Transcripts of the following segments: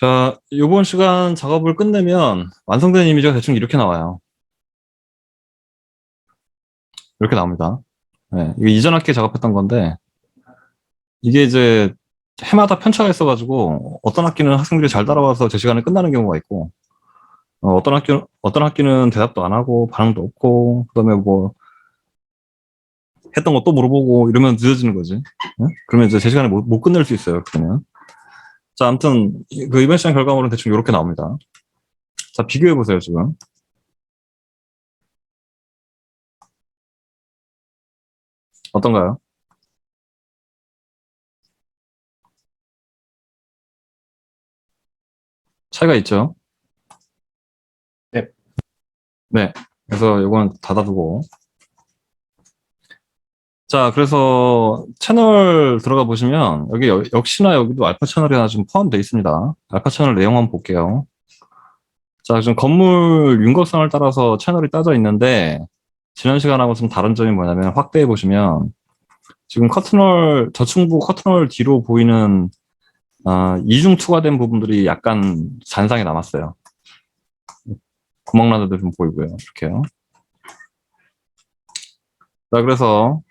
자, 이번 시간 작업을 끝내면 완성된 이미지가 대충 이렇게 나와요. 이렇게 나옵니다. 네, 이거 이전 학기에 작업했던 건데, 이게 이제 해마다 편차가 있어가지고, 어떤 학기는 학생들이 잘 따라와서 제 시간에 끝나는 경우가 있고, 어떤 학기는 대답도 안 하고, 반응도 없고, 그 다음에 뭐, 했던 거 또 물어보고, 이러면 늦어지는 거지. 네? 그러면 이제 제 시간에 못 끝낼 수 있어요, 그러면. 자, 아무튼, 그 이번 시간 결과물은 대충 이렇게 나옵니다. 자, 비교해보세요, 지금. 어떤가요? 차이가 있죠? 네. 네. 그래서 이건 닫아두고. 자, 그래서 채널 들어가 보시면 여기 역시나 여기도 알파 채널이 하나 좀 포함되어 있습니다. 알파 채널 내용 한번 볼게요. 자, 지금 건물 윤곽선을 따라서 채널이 따져 있는데 지난 시간하고 좀 다른 점이 뭐냐면 확대해 보시면 지금 커튼홀 저층부 커튼홀 뒤로 보이는 이중 투과된 부분들이 약간 잔상이 남았어요. 구멍난 데도 좀 보이고요. 이렇게요. 자, 그래서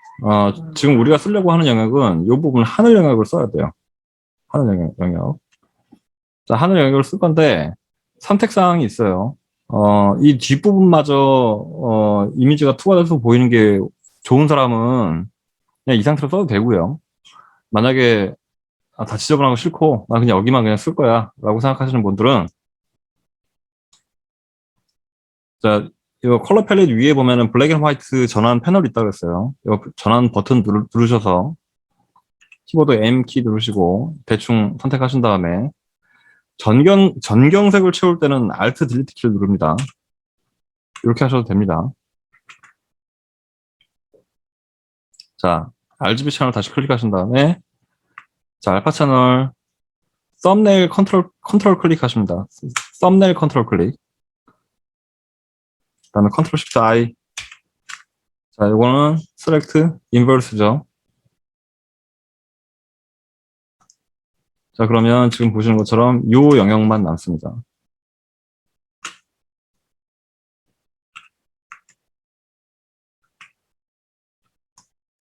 지금 우리가 쓰려고 하는 영역은 이 부분 하늘 영역을 써야 돼요. 하늘 영역. 자, 하늘 영역을 쓸 건데 선택사항이 있어요. 이 뒷부분마저 이미지가 투과돼서 보이는 게 좋은 사람은 그냥 이 상태로 써도 되고요. 만약에 다 지저분한 거 싫고 나 그냥 여기만 그냥 쓸 거야 라고 생각하시는 분들은 자, 이거 컬러 팔레트 위에 보면은 블랙 앤 화이트 전환 패널이 있다고 했어요. 이거 전환 버튼 누르셔서 키보드 M 키 누르시고 대충 선택하신 다음에 전경색을 채울 때는 Alt Delete 키를 누릅니다. 이렇게 하셔도 됩니다. 자, RGB 채널 다시 클릭하신 다음에 자, 알파 채널 썸네일 컨트롤 클릭하십니다. 썸네일 컨트롤 클릭. 그다음에 컨트롤 시프트 I. 자, 이거는 select inverse죠. 자, 그러면 지금 보시는 것처럼 이 영역만 남습니다.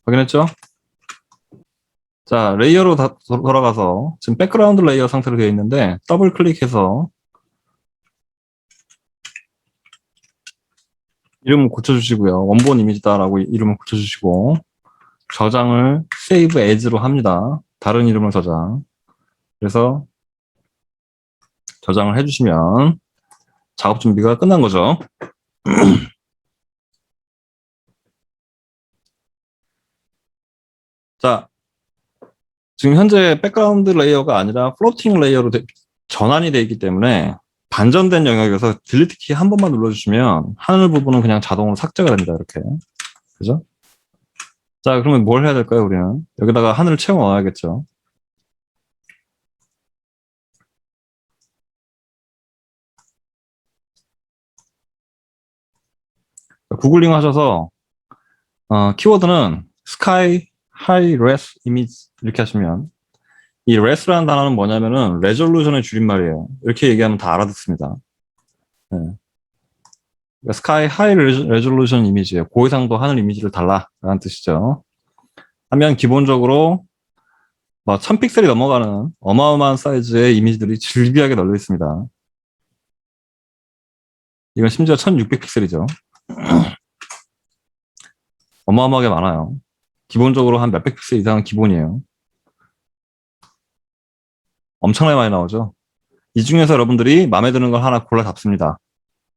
확인했죠? 자, 레이어로 돌아가서 지금 백그라운드 레이어 상태로 되어 있는데 더블 클릭해서 이름 고쳐주시고요. 원본 이미지다라고 이름을 고쳐주시고 저장을 save as로 합니다. 다른 이름을 저장. 그래서 저장을 해주시면 작업 준비가 끝난 거죠. 자, 지금 현재 백그라운드 레이어가 아니라 플로팅 레이어로 전환이 되어 있기 때문에 반전된 영역에서 딜리트 키 한 번만 눌러주시면 하늘 부분은 그냥 자동으로 삭제가 됩니다. 이렇게. 그죠? 자, 그러면 뭘 해야 될까요, 우리는? 여기다가 하늘을 채워 넣어야겠죠. 구글링 하셔서 키워드는 sky high res image 이렇게 하시면 이 res라는 단어는 뭐냐면은 resolution의 줄임말이에요. 이렇게 얘기하면 다 알아듣습니다. 네. 그러니까 sky high resolution 이미지예요. 고해상도 하늘 이미지를 달라라는 뜻이죠. 하면 기본적으로 뭐 1000픽셀이 넘어가는 어마어마한 사이즈의 이미지들이 즐비하게 널려 있습니다. 이건 심지어 1600픽셀이죠. 어마어마하게 많아요. 기본적으로 한 몇백 픽셀 이상은 기본이에요. 엄청나게 많이 나오죠. 이 중에서 여러분들이 마음에 드는 걸 하나 골라 잡습니다.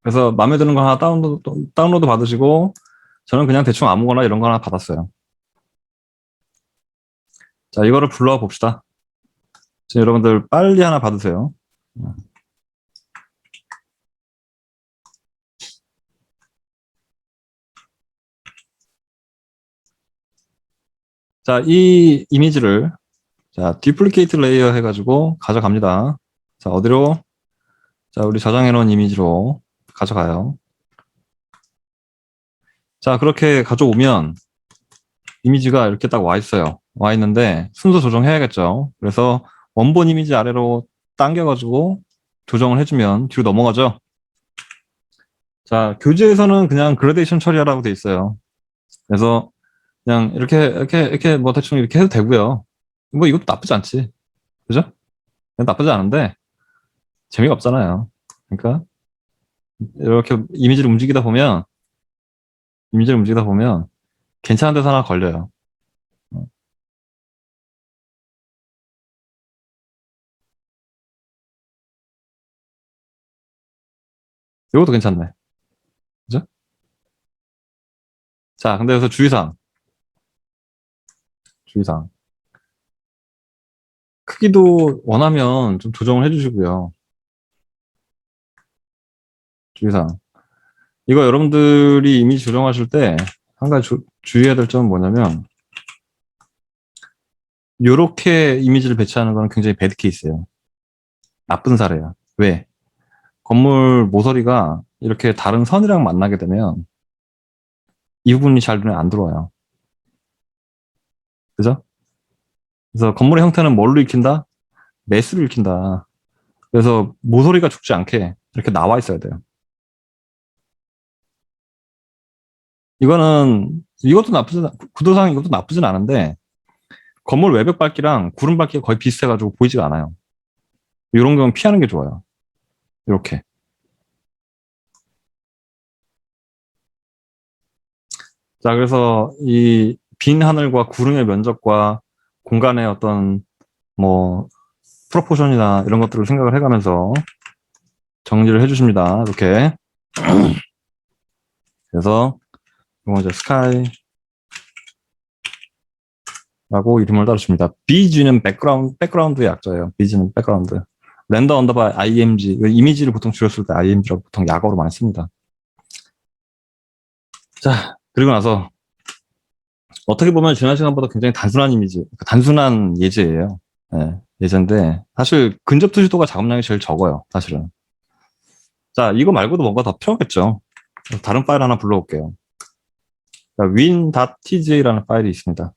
그래서 마음에 드는 거 하나 다운로드 받으시고 저는 그냥 대충 아무거나 이런 거 하나 받았어요. 자, 이거를 불러와 봅시다. 지금 여러분들 빨리 하나 받으세요. 자, 이 이미지를 자, 디플리케이트 레이어 해가지고 가져갑니다. 자, 어디로? 자, 우리 저장해 놓은 이미지로 가져가요. 자, 그렇게 가져오면 이미지가 이렇게 딱 와 있어요. 와 있는데 순서 조정해야겠죠. 그래서 원본 이미지 아래로 당겨가지고 조정을 해주면 뒤로 넘어가죠. 자, 교재에서는 그냥 그라데이션 처리하라고 돼 있어요. 그래서 그냥 이렇게 뭐 대충 이렇게 해도 되고요. 뭐 이것도 나쁘지 않지. 그죠? 나쁘지 않은데 재미가 없잖아요. 그러니까 이렇게 이미지를 움직이다 보면 괜찮은 데서 하나 걸려요. 이것도 괜찮네. 그죠? 자, 근데 여기서 주의사항. 크기도 원하면 좀 조정을 해주시고요. 주의사항. 이거 여러분들이 이미지 조정하실 때 한 가지 주의해야 될 점은 뭐냐면 이렇게 이미지를 배치하는 건 굉장히 배드 케이스예요. 나쁜 사례야. 왜? 건물 모서리가 이렇게 다른 선이랑 만나게 되면 이 부분이 잘 눈에 안 들어와요. 그죠? 그래서 건물의 형태는 뭘로 익힌다? 매스로 익힌다. 그래서 모서리가 죽지 않게 이렇게 나와 있어야 돼요. 구도상 이것도 나쁘진 않은데 건물 외벽 밝기랑 구름 밝기가 거의 비슷해가지고 보이지가 않아요. 이런 경우 피하는 게 좋아요. 이렇게. 자, 그래서 이 빈 하늘과 구름의 면적과 공간의 어떤 뭐 프로포션이나 이런 것들을 생각을 해가면서 정리를 해주십니다. 이렇게. 그래서 이거 이제 스카이라고 이름을 따르십니다. BG는 백그라운드의 약자예요. BG는 백그라운드. 렌더 언더바 IMG. 이미지를 보통 줄였을 때 IMG라고 보통 약어로 많이 씁니다. 자, 그리고 나서 어떻게 보면 지난 시간보다 굉장히 단순한 예제예요. 네, 예제인데 사실 근접 투시도가 작업량이 제일 적어요. 사실은. 자, 이거 말고도 뭔가 더 필요하겠죠. 다른 파일 하나 불러올게요. win.tj라는 파일이 있습니다.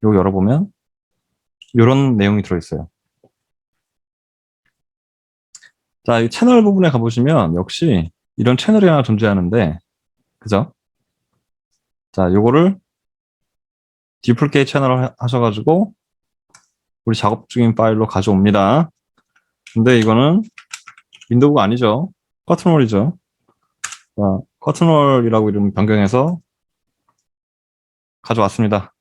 이거 열어보면 이런 내용이 들어있어요. 자, 이 채널 부분에 가보시면 역시 이런 채널이 하나 존재하는데, 그죠? 자, 요거를 duplicate 채널을 하셔가지고 우리 작업 중인 파일로 가져옵니다. 근데 이거는 윈도우가 아니죠. 커튼홀이죠. 자, 커튼홀이라고 이름 변경해서 가져왔습니다.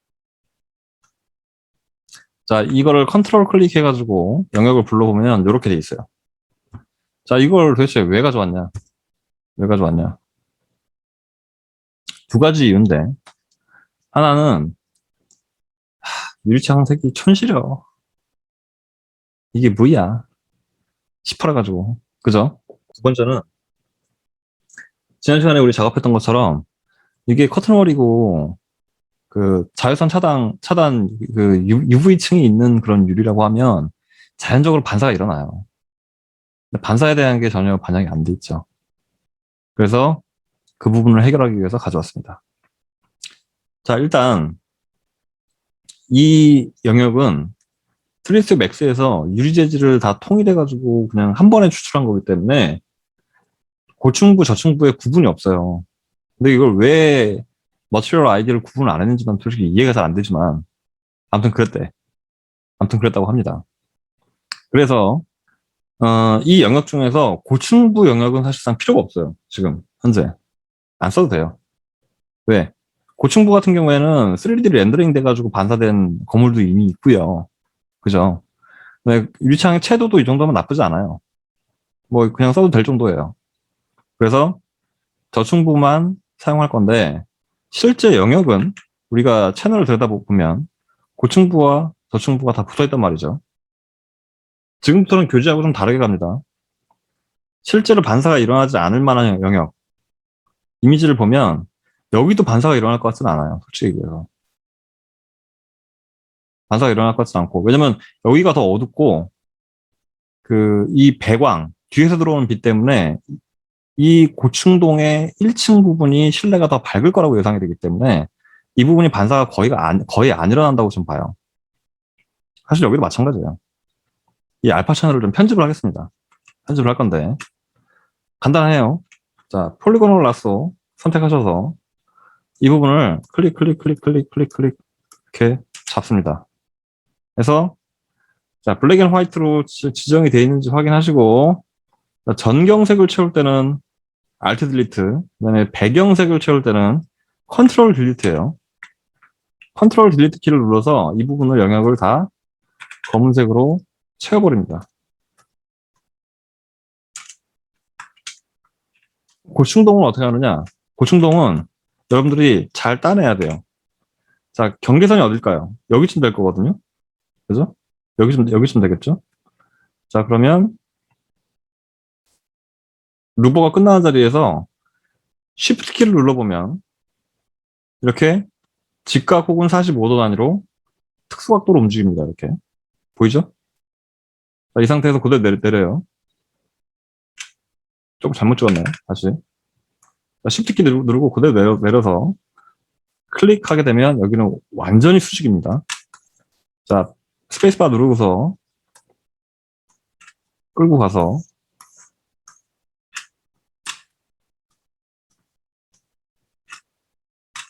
자, 이거를 컨트롤 클릭해가지고 영역을 불러보면 이렇게 돼 있어요. 자, 이걸 도대체 왜 가져왔냐? 왜 가져왔냐? 두 가지 이유인데, 하나는 유리창 색이 촌스러워. 이게 뭐야? 시퍼래가지고. 그죠? 두 번째는 지난 시간에 우리 작업했던 것처럼 이게 커튼월이고 그 자외선 차단 그 UV층이 있는 그런 유리라고 하면 자연적으로 반사가 일어나요. 근데 반사에 대한 게 전혀 반영이 안 돼 있죠. 그래서 그 부분을 해결하기 위해서 가져왔습니다. 자, 일단 이 영역은 3ds max에서 유리 재질을 다 통일해가지고 그냥 한 번에 추출한 거기 때문에 고층부, 저층부에 구분이 없어요. 근데 이걸 왜 머티리얼 아이디를 구분을 안 했는지는 솔직히 이해가 잘 안 되지만 아무튼 그랬대. 아무튼 그랬다고 합니다. 그래서 이 영역 중에서 고층부 영역은 사실상 필요가 없어요. 지금 현재 안 써도 돼요. 왜? 고층부 같은 경우에는 3D 렌더링 돼가지고 반사된 건물도 이미 있고요. 그죠? 네, 유리창의 채도도 이 정도면 나쁘지 않아요. 뭐 그냥 써도 될 정도예요. 그래서 저층부만 사용할 건데 실제 영역은 우리가 채널을 들여다보면 고층부와 저층부가 다 붙어있단 말이죠. 지금부터는 교재하고 좀 다르게 갑니다. 실제로 반사가 일어나지 않을 만한 영역 이미지를 보면 여기도 반사가 일어날 것 같지는 않아요. 솔직히 얘기해서. 반사가 일어날 것 같지는 않고 왜냐면 여기가 더 어둡고 이 배광 뒤에서 들어오는 빛 때문에 이 고층동의 1층 부분이 실내가 더 밝을 거라고 예상이 되기 때문에 이 부분이 반사가 거의 안 일어난다고 좀 봐요. 사실 여기도 마찬가지예요. 이 알파 채널을 좀 편집을 하겠습니다. 편집을 할 건데 간단해요. 자, 폴리곤을 라sso 선택하셔서 이 부분을 클릭 이렇게 잡습니다. 그래서 자, 블랙 앤 화이트로 지정이 되어 있는지 확인하시고 자, 전경색을 채울 때는 Alt 딜리트, 그다음에 배경색을 채울 때는 컨트롤 딜리트예요. 컨트롤 딜리트 키를 눌러서 이 부분을 영역을 다 검은색으로 채워버립니다. 고충동은 어떻게 하느냐? 고충동은 여러분들이 잘 따내야 돼요. 자, 경계선이 어딜까요? 여기쯤 될 거거든요. 그죠? 여기쯤 되겠죠? 자, 그러면 루버가 끝나는 자리에서 Shift 키를 눌러보면 이렇게 직각 혹은 45도 단위로 특수각도로 움직입니다. 이렇게. 보이죠? 자, 이 상태에서 그대로 내려요. 조금 잘못 찍었네요. 다시. 자, Shift 키 누르고 그대로 내려서 클릭하게 되면 여기는 완전히 수직입니다. 자, 스페이스바 누르고서 끌고 가서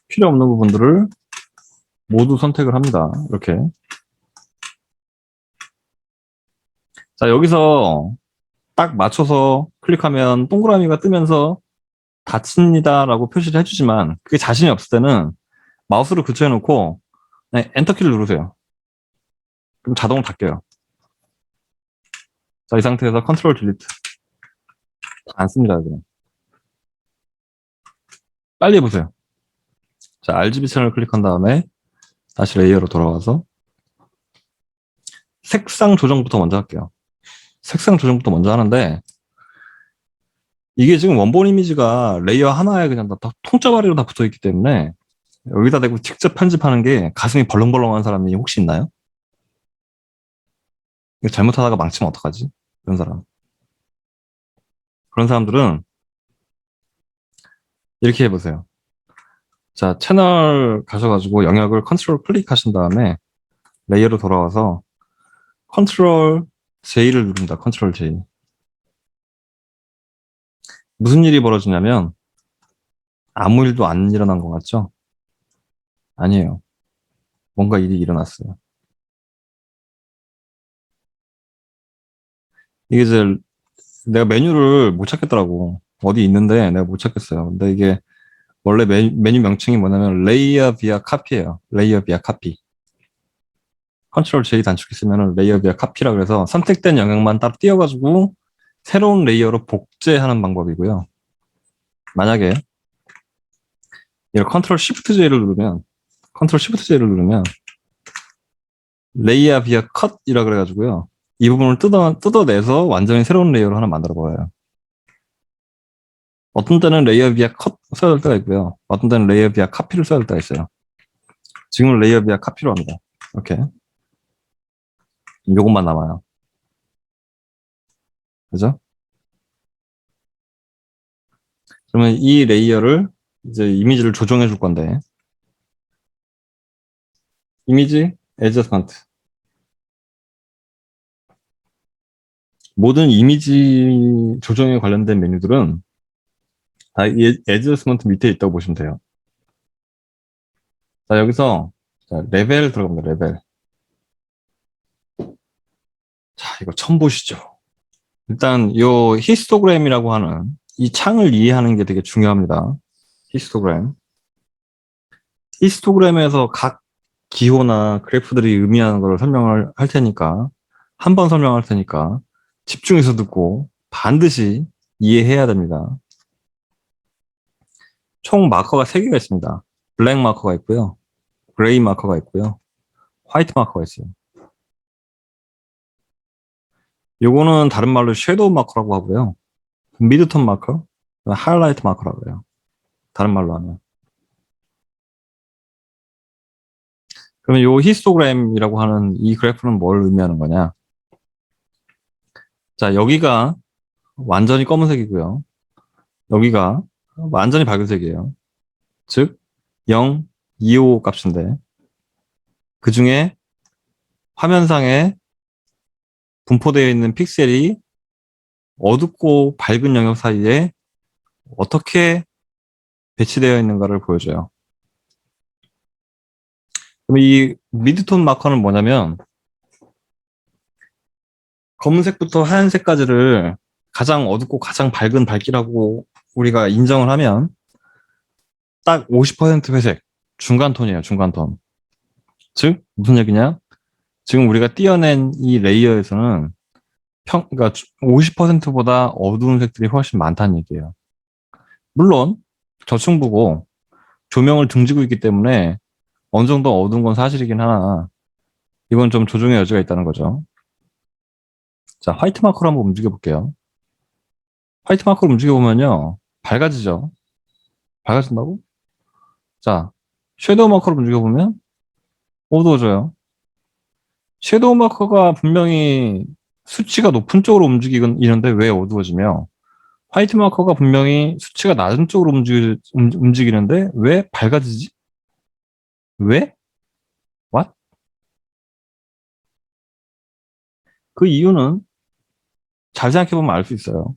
필요 없는 부분들을 모두 선택을 합니다. 이렇게. 자, 여기서 딱 맞춰서 클릭하면 동그라미가 뜨면서 닫힙니다라고 표시를 해주지만 그게 자신이 없을 때는 마우스를 그쳐놓고 엔터키를 누르세요. 그럼 자동으로 닫혀요. 자, 이 상태에서 컨트롤 딜리트 안 씁니다. 그냥. 빨리 해보세요. 자, RGB 채널을 클릭한 다음에 다시 레이어로 돌아와서 색상 조정부터 먼저 할게요. 색상 조정부터 먼저 하는데 이게 지금 원본 이미지가 레이어 하나에 그냥 다 통짜발이로 다 붙어 있기 때문에 여기다 대고 직접 편집하는 게 가슴이 벌렁벌렁한 사람이 혹시 있나요? 이거 잘못하다가 망치면 어떡하지? 그런 사람. 그런 사람들은 이렇게 해보세요. 자, 채널 가셔가지고 영역을 컨트롤 클릭하신 다음에 레이어로 돌아와서 컨트롤 J를 누릅니다. 컨트롤 J. 무슨 일이 벌어지냐면 아무 일도 안 일어난 것 같죠? 아니에요. 뭔가 일이 일어났어요. 이게 이제 내가 메뉴를 못 찾겠더라고. 어디 있는데 내가 못 찾겠어요. 근데 이게 원래 메뉴 명칭이 뭐냐면 레이어 비아 카피예요. 레이어 비아 카피. 컨트롤 J 단축키 쓰면은 레이어 비아 카피라 그래서 선택된 영역만 따로 띄워가지고 새로운 레이어로 복제하는 방법이고요. 만약에 이걸 컨트롤 쉬프트 J를 누르면 레이어 비아 컷이라 그래가지고요. 이 부분을 뜯어내서 완전히 새로운 레이어로 하나 만들어 보여요. 어떤 때는 레이어 비아 컷 써야 될 때가 있고요. 어떤 때는 레이어 비아 카피를 써야 될 때가 있어요. 지금은 레이어 비아 카피로 합니다. 이렇게. 요것만 남아요. 그죠? 그러면 이 레이어를 이제 이미지를 조정해 줄 건데 이미지 애저스먼트 모든 이미지 조정에 관련된 메뉴들은 다 애저스먼트 밑에 있다고 보시면 돼요. 자, 여기서 자, 레벨 들어갑니다. 레벨. 자, 이거 처음 보시죠. 일단 요 히스토그램이라고 하는 이 창을 이해하는 게 되게 중요합니다. 히스토그램. 히스토그램에서 각 기호나 그래프들이 의미하는 걸 설명을 할 테니까 한 번 설명할 테니까 집중해서 듣고 반드시 이해해야 됩니다. 총 마커가 3개가 있습니다. 블랙 마커가 있고요. 그레이 마커가 있고요. 화이트 마커가 있어요. 요거는 다른 말로 섀도우 마커라고 하고요. 미드톤 마커, 하이라이트 마커라고 해요. 다른 말로 하면. 그러면 요 히스토그램이라고 하는 이 그래프는 뭘 의미하는 거냐? 자, 여기가 완전히 검은색이고요. 여기가 완전히 밝은색이에요. 즉 0, 255 값인데 그 중에 화면상에 분포되어 있는 픽셀이 어둡고 밝은 영역 사이에 어떻게 배치되어 있는가를 보여줘요. 그럼 이 미드톤 마커는 뭐냐면 검은색부터 하얀색까지를 가장 어둡고 가장 밝은 밝기라고 우리가 인정을 하면 딱 50% 회색, 중간톤이에요, 중간톤. 즉, 무슨 얘기냐? 지금 우리가 띄어낸 이 레이어에서는 그러니까 50%보다 어두운 색들이 훨씬 많다는 얘기예요. 물론, 저층부고 조명을 등지고 있기 때문에 어느 정도 어두운 건 사실이긴 하나, 이건 좀 조정의 여지가 있다는 거죠. 자, 화이트 마커로 한번 움직여 볼게요. 화이트 마커로 움직여 보면요, 밝아지죠. 밝아진다고? 자, 섀도우 마커로 움직여 보면 어두워져요. 섀도우 마커가 분명히 수치가 높은 쪽으로 움직이는데 왜 어두워지며 화이트 마커가 분명히 수치가 낮은 쪽으로 움직이는데 왜 밝아지지? 왜? What? 그 이유는 잘 생각해보면 알 수 있어요.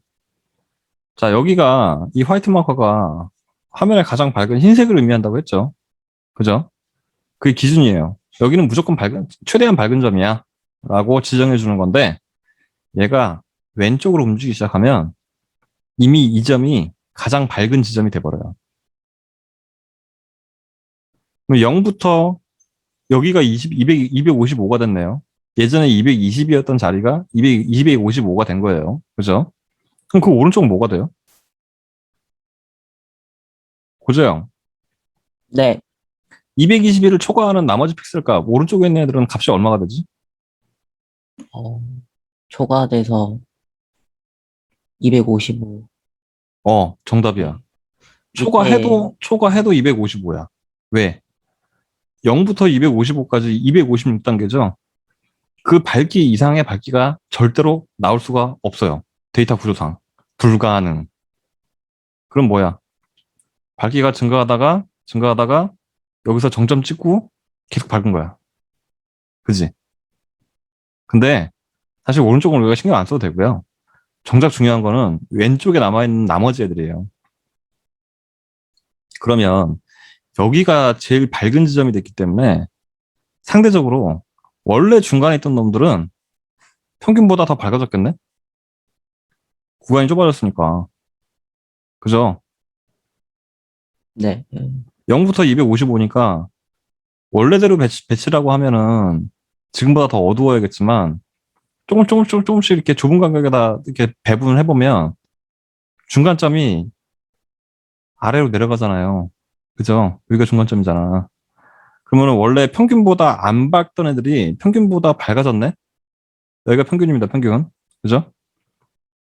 자, 여기가 이 화이트 마커가 화면에 가장 밝은 흰색을 의미한다고 했죠. 그죠? 그게 기준이에요. 여기는 무조건 최대한 밝은 점이야. 라고 지정해 주는 건데 얘가 왼쪽으로 움직이기 시작하면 이미 이 점이 가장 밝은 지점이 돼버려요. 그럼 0부터 여기가 255가 됐네요. 예전에 220이었던 자리가 255가 된 거예요. 그죠? 그럼 그 오른쪽은 뭐가 돼요? 고재형. 네, 221을 초과하는 나머지 픽셀 값, 오른쪽에 있는 애들은 값이 얼마가 되지? 어, 초과돼서 255. 정답이야. 밑에, 초과해도 255야. 왜? 0부터 255까지 256단계죠? 그 밝기 이상의 밝기가 절대로 나올 수가 없어요. 데이터 구조상. 불가능. 그럼 뭐야? 밝기가 증가하다가 여기서 정점 찍고 계속 밝은 거야. 그지? 근데 사실 오른쪽은 우리가 신경 안 써도 되고요. 정작 중요한 거는 왼쪽에 남아있는 나머지 애들이에요. 그러면 여기가 제일 밝은 지점이 됐기 때문에 상대적으로 원래 중간에 있던 놈들은 평균보다 더 밝아졌겠네? 구간이 좁아졌으니까. 그죠? 네, 0부터 255니까 원래대로 배치라고 하면은 지금보다 더 어두워야겠지만 조금씩 이렇게 좁은 간격에다 이렇게 배분을 해보면 중간점이 아래로 내려가잖아요. 그죠? 여기가 중간점이잖아. 그러면은 원래 평균보다 안 밝던 애들이 평균보다 밝아졌네? 여기가 평균입니다, 평균. 그죠?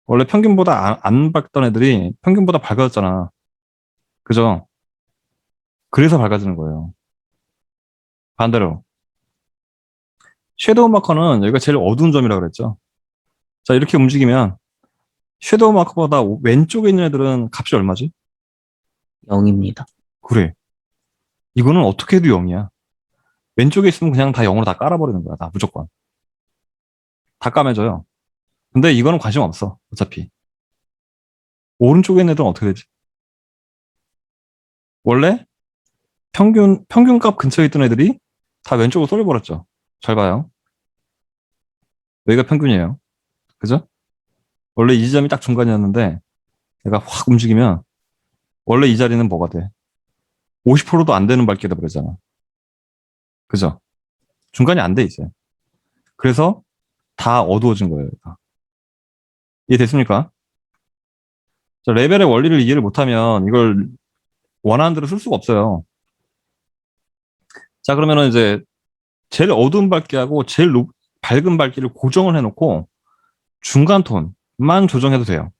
원래 평균보다 안 밝던 애들이 평균보다 밝아졌잖아. 그죠? 그래서 밝아지는 거예요. 반대로. 섀도우 마커는 여기가 제일 어두운 점이라고 그랬죠. 자, 이렇게 움직이면 섀도우 마커보다 왼쪽에 있는 애들은 값이 얼마지? 0입니다. 그래. 이거는 어떻게 해도 0이야. 왼쪽에 있으면 그냥 다 0으로 다 깔아버리는 거야. 다 무조건. 다 까매져요. 근데 이거는 관심 없어. 어차피. 오른쪽에 있는 애들은 어떻게 되지? 원래 평균값 근처에 있던 애들이 다 왼쪽으로 쏠려버렸죠. 잘 봐요. 여기가 평균이에요. 그죠? 원래 이 지점이 딱 중간이었는데 얘가 확 움직이면 원래 이 자리는 뭐가 돼? 50%도 안 되는 밝기가 돼버리잖아. 그죠? 중간이 안 돼 있어요. 그래서 다 어두워진 거예요. 얘가. 이해됐습니까? 자, 레벨의 원리를 이해를 못하면 이걸 원하는 대로 쓸 수가 없어요. 자, 그러면은 이제 제일 어두운 밝기하고 제일 밝은 밝기를 고정을 해놓고 중간 톤만 조정해도 돼요.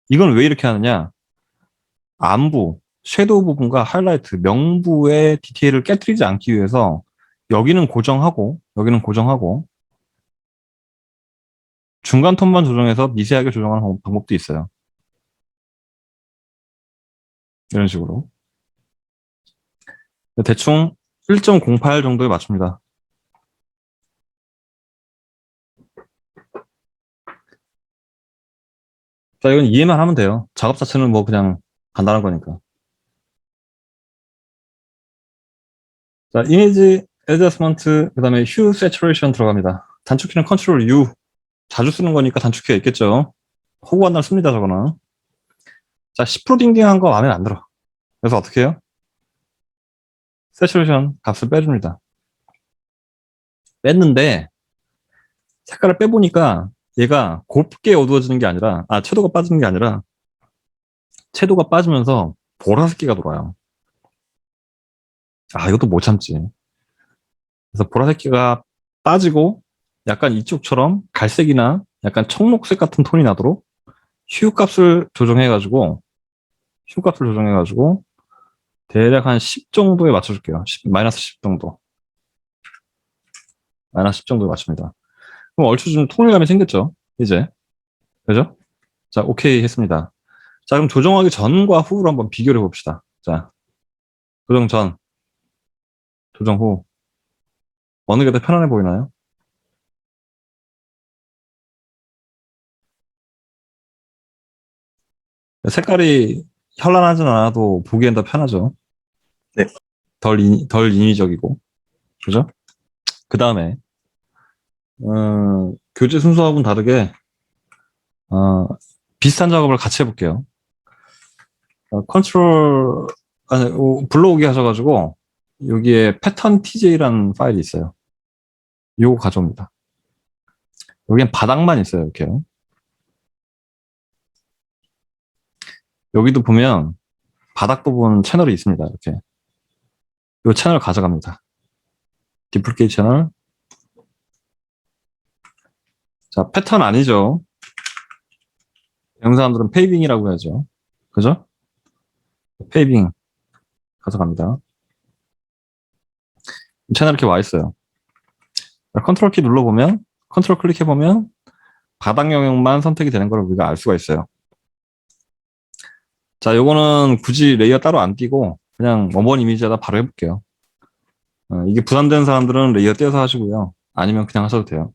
이건 왜 이렇게 하느냐? 안부, 섀도우 부분과 하이라이트, 명부의 디테일을 깨뜨리지 않기 위해서 여기는 고정하고 중간 톤만 조정해서 미세하게 조정하는 방법도 있어요. 이런 식으로. 대충 1.08 정도에 맞춥니다. 자, 이건 이해만 하면 돼요. 작업 자체는 뭐 그냥 간단한 거니까. 자, 이미지 애드저스먼트, 그 다음에 휴 세츄레이션 들어갑니다. 단축키는 컨트롤 U. 자주 쓰는 거니까 단축키가 있겠죠. 호구한 날 씁니다, 저거는. 자, 10% 딩딩한 거 마음에 안 들어. 그래서 어떻게 해요? 세츄레이션 값을 빼줍니다. 뺐는데, 색깔을 빼보니까 얘가 곱게 어두워지는 게 아니라, 채도가 빠지는 게 아니라, 채도가 빠지면서 보라색기가 돌아요. 이것도 못 참지. 그래서 보라색기가 빠지고, 약간 이쪽처럼 갈색이나 약간 청록색 같은 톤이 나도록 휴 값을 조정해가지고, 대략 한 10 정도에 맞춰줄게요. 마이너스 10 정도. 마이너스 10 정도에 맞춥니다. 그럼 얼추 좀 통일감이 생겼죠? 이제. 그죠? 자, 오케이 했습니다. 자, 그럼 조정하기 전과 후를 한번 비교를 해봅시다. 자, 조정 전, 조정 후. 어느 게 더 편안해 보이나요? 색깔이 현란하진 않아도 보기엔 더 편하죠. 네. 덜 인위적이고. 그죠? 그 다음에, 교재 순서하고는 다르게, 비슷한 작업을 같이 해볼게요. 컨트롤, 불러오게 하셔가지고, 여기에 패턴 tj라는 파일이 있어요. 요거 가져옵니다. 여기엔 바닥만 있어요, 이렇게. 여기도 보면, 바닥 부분 채널이 있습니다, 이렇게. 요 채널 가져갑니다. 디플리케이트 채널. 자, 패턴 아니죠. 영상 사람들은 페이빙이라고 하죠. 그죠? 페이빙 가져갑니다. 채널 이렇게 와 있어요. 컨트롤 키 눌러보면, 컨트롤 클릭해보면, 바닥 영역만 선택이 되는 걸 우리가 알 수가 있어요. 자, 요거는 굳이 레이어 따로 안 띄고, 그냥 원본 이미지에다 바로 해볼게요. 이게 부담되는 사람들은 레이어 떼서 하시고요. 아니면 그냥 하셔도 돼요.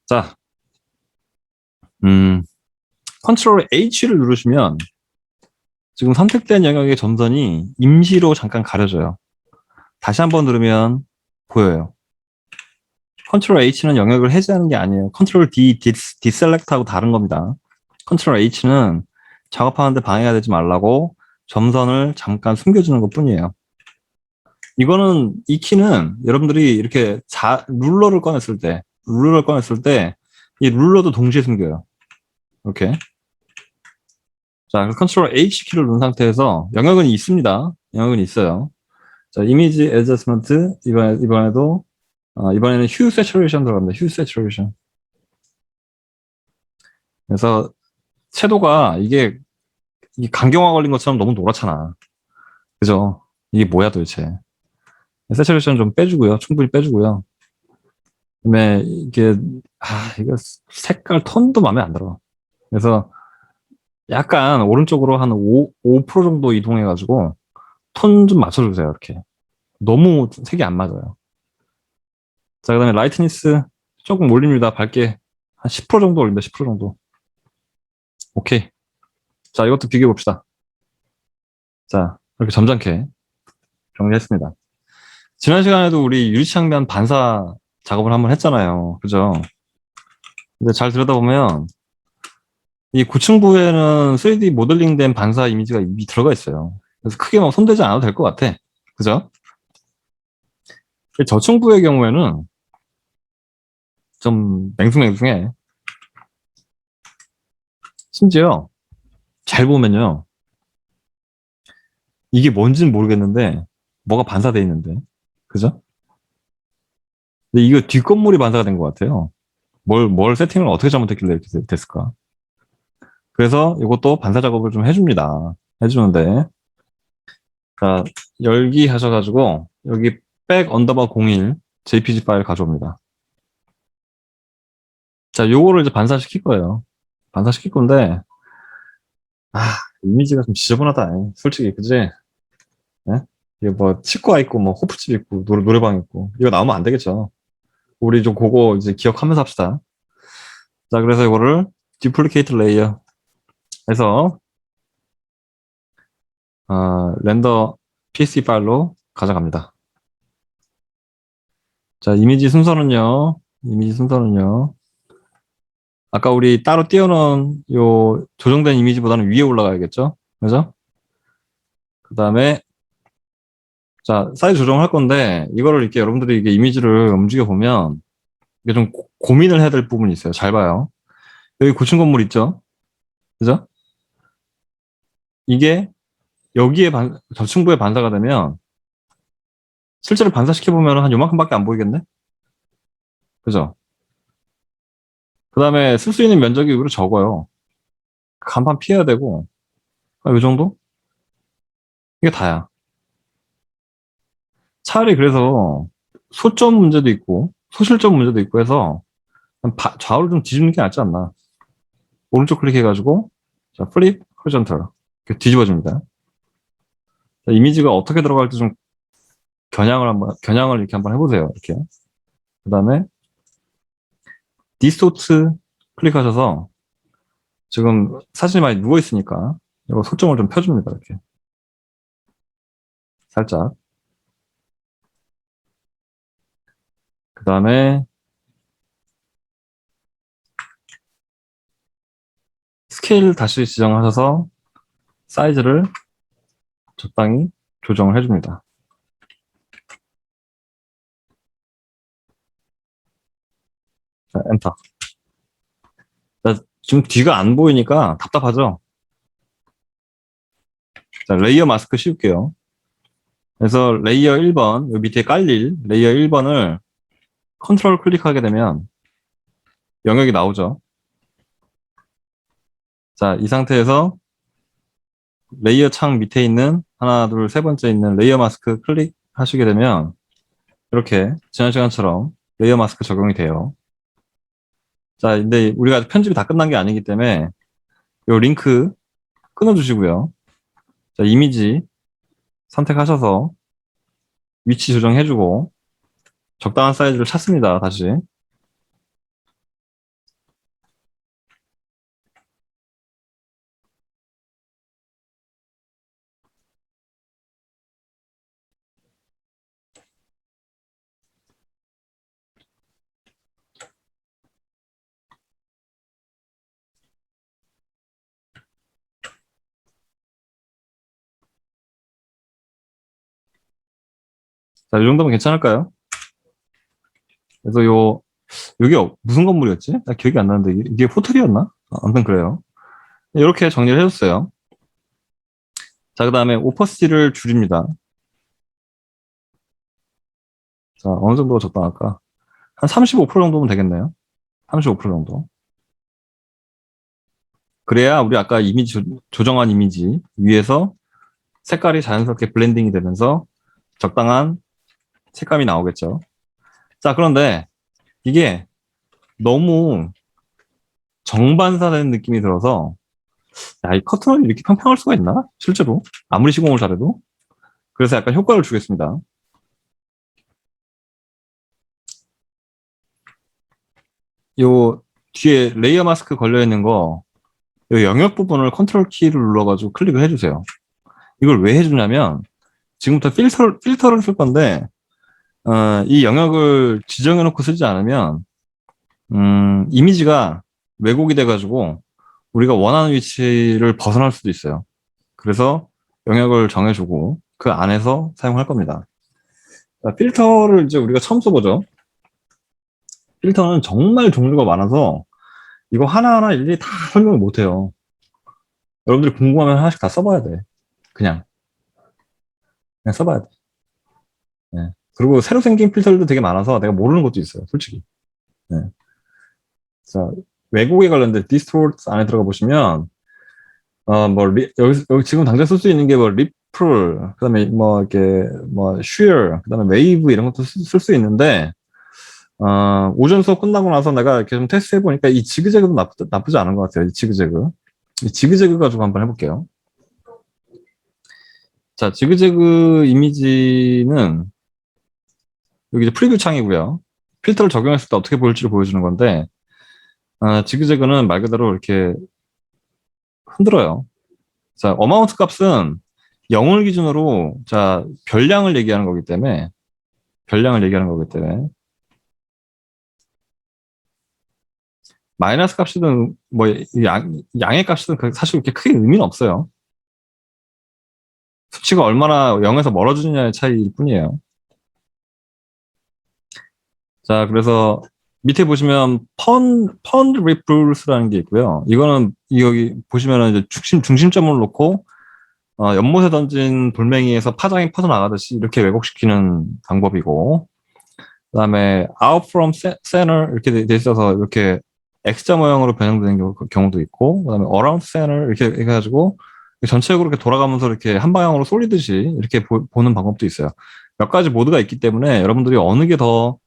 자, 컨트롤 H를 누르시면 지금 선택된 영역의 점선이 임시로 잠깐 가려져요. 다시 한번 누르면 보여요. 컨트롤 H는 영역을 해제하는 게 아니에요. 컨트롤 D, 디셀렉트하고 다른 겁니다. 컨트롤 H는 작업하는데 방해가 되지 말라고 점선을 잠깐 숨겨주는 것 뿐이에요. 이 키는 여러분들이 이렇게 룰러를 꺼냈을 때, 이 룰러도 동시에 숨겨요. 이렇게. 자, 컨트롤 H 키를 누른 상태에서 영역은 있습니다. 영역은 있어요. 자, 이미지 애저스먼트 이번에는 휴 세츄레이션 들어갑니다. 휴 세츄레이션. 그래서 채도가 이게 강경화 걸린 것처럼 너무 노랗잖아. 그죠? 이게 뭐야 도대체. 세츄레이션 좀 빼주고요. 충분히 빼주고요. 그다음에 이게 이거 색깔 톤도 마음에 안 들어. 그래서 약간 오른쪽으로 한 5% 정도 이동해가지고 톤 좀 맞춰주세요. 이렇게. 너무 색이 안 맞아요. 자, 그 다음에 라이트니스 조금 올립니다. 밝게. 한 10% 정도 올립니다. 10% 정도. 오케이. 자, 이것도 비교해 봅시다. 자, 이렇게 점잖게 정리했습니다. 지난 시간에도 우리 유리창면 반사 작업을 한번 했잖아요. 그죠? 근데 잘 들여다보면 이 고층부에는 3D 모델링된 반사 이미지가 이미 들어가 있어요. 그래서 크게 막 손대지 않아도 될 것 같아. 그죠? 저층부의 경우에는 좀 맹숭맹숭해. 심지어 잘 보면요. 이게 뭔지는 모르겠는데 뭐가 반사돼 있는데. 그죠? 근데 이거 뒷건물이 반사가 된 것 같아요. 뭘 세팅을 어떻게 잘못했길래 이렇게 됐을까? 그래서 이것도 반사 작업을 좀 해줍니다. 해주는데. 자, 열기 하셔가지고 여기 백 언더바 01 JPG 파일 가져옵니다. 자, 요거를 이제 반사시킬 거예요. 반사시킬 건데, 이미지가 좀 지저분하다. 솔직히, 그지? 예? 이게 뭐, 치과 있고, 뭐, 호프집 있고, 노래방 있고. 이거 나오면 안 되겠죠. 우리 좀 그거 이제 기억하면서 합시다. 자, 그래서 이거를 디플리케이트 레이어 해서 렌더 pc 파일로 가져갑니다. 자, 이미지 순서는요. 아까 우리 따로 띄워놓은 요 조정된 이미지보다는 위에 올라가야겠죠? 그죠? 그 다음에 자, 사이즈 조정할 건데 이거를 이렇게 여러분들이 이게 이미지를 움직여 보면 이게 좀 고민을 해야 될 부분이 있어요. 잘 봐요. 여기 고층 건물 있죠? 그죠? 이게 여기에 저층부에 반사가 되면 실제로 반사시켜 보면 한 요만큼밖에 안 보이겠네? 그죠? 그 다음에 쓸 수 있는 면적이 의외로 적어요. 간판 피해야 되고, 이 정도? 이게 다야. 차라리 그래서 소점 문제도 있고, 소실점 문제도 있고 해서 좌우를 좀 뒤집는 게 낫지 않나. 오른쪽 클릭해가지고, 자, 플립, 호리전털. 이렇게 뒤집어줍니다. 자, 이미지가 어떻게 들어갈지 좀 겨냥을 이렇게 한번 해보세요. 이렇게. 그 다음에, 디스토트 클릭하셔서, 지금 사진이 많이 누워있으니까, 이거 소점을 좀 펴줍니다. 이렇게. 살짝. 그 다음에, 스케일 다시 지정하셔서, 사이즈를 적당히 조정을 해줍니다. 자, 엔터. 자, 지금 뒤가 안 보이니까 답답하죠? 자, 레이어 마스크 씌울게요. 그래서 레이어 1번, 여기 밑에 깔릴 레이어 1번을 컨트롤 클릭하게 되면 영역이 나오죠. 자, 이 상태에서 레이어 창 밑에 있는 하나, 둘, 세 번째 있는 레이어 마스크 클릭하시게 되면 이렇게 지난 시간처럼 레이어 마스크 적용이 돼요. 자, 근데 우리가 아직 편집이 다 끝난 게 아니기 때문에 이 링크 끊어주시고요. 자, 이미지 선택하셔서 위치 조정해주고 적당한 사이즈를 찾습니다. 다시. 자, 이 정도면 괜찮을까요? 그래서 여기 무슨 건물이었지? 나 기억이 안 나는데 이게 호텔이었나? 아무튼 그래요. 이렇게 정리를 해줬어요. 자, 그 다음에 오퍼시티를 줄입니다. 자, 어느 정도가 적당할까? 한 35% 정도면 되겠네요. 35% 정도. 그래야 우리 아까 이미지 조정한 이미지 위에서 색깔이 자연스럽게 블렌딩이 되면서 적당한 색감이 나오겠죠. 자, 그런데 이게 너무 정반사되는 느낌이 들어서 야, 이 커튼을 이렇게 평평할 수가 있나? 실제로 아무리 시공을 잘해도. 그래서 약간 효과를 주겠습니다. 요 뒤에 레이어 마스크 걸려있는 거, 요 영역 부분을 컨트롤 키를 눌러가지고 클릭을 해주세요. 이걸 왜 해주냐면, 지금부터 필터를 쓸 건데, 이 영역을 지정해놓고 쓰지 않으면, 이미지가 왜곡이 돼가지고, 우리가 원하는 위치를 벗어날 수도 있어요. 그래서 영역을 정해주고, 그 안에서 사용할 겁니다. 자, 필터를 이제 우리가 처음 써보죠. 필터는 정말 종류가 많아서, 이거 하나하나 일일이 다 설명을 못해요. 여러분들이 궁금하면 하나씩 다 써봐야 돼. 그냥 써봐야 돼. 네. 그리고 새로 생긴 필터들도 되게 많아서 내가 모르는 것도 있어요, 솔직히. 네. 자, 왜곡에 관련된 디스토트 안에 들어가 보시면, 여기 지금 당장 쓸 수 있는 게 리플, 그 다음에 이렇게, shear, 그 다음에 웨이브 이런 것도 쓸 수 있는데, 오전 수업 끝나고 나서 내가 이렇게 좀 테스트 해보니까 이 지그재그도 나쁘지 않은 것 같아요, 이 지그재그. 이 지그재그 가지고 한번 해볼게요. 자, 지그재그 이미지는 여기 이제 프리뷰 창이고요. 필터를 적용했을 때 어떻게 보일지를 보여주는 건데, 지그재그는 말 그대로 이렇게 흔들어요. 자, 어마운트 값은 0을 기준으로, 자, 별량을 얘기하는 거기 때문에, 마이너스 값이든, 뭐, 양의 값이든 사실 그렇게 크게 의미는 없어요. 수치가 얼마나 0에서 멀어지느냐의 차이일 뿐이에요. 자, 그래서 밑에 보시면 펀드 리플스라는 게 있고요. 이거는 여기 보시면은 이제 중심점을 놓고 연못에 던진 돌멩이에서 파장이 퍼져나가듯이 이렇게 왜곡시키는 방법이고, 그다음에 out from center 이렇게 돼 있어서 이렇게 X자 모양으로 변형되는 경우도 있고, 그다음에 around center 이렇게 해가지고 전체적으로 이렇게 돌아가면서 이렇게 한 방향으로 쏠리듯이 이렇게 보는 방법도 있어요. 몇 가지 모드가 있기 때문에 여러분들이 어느 게 더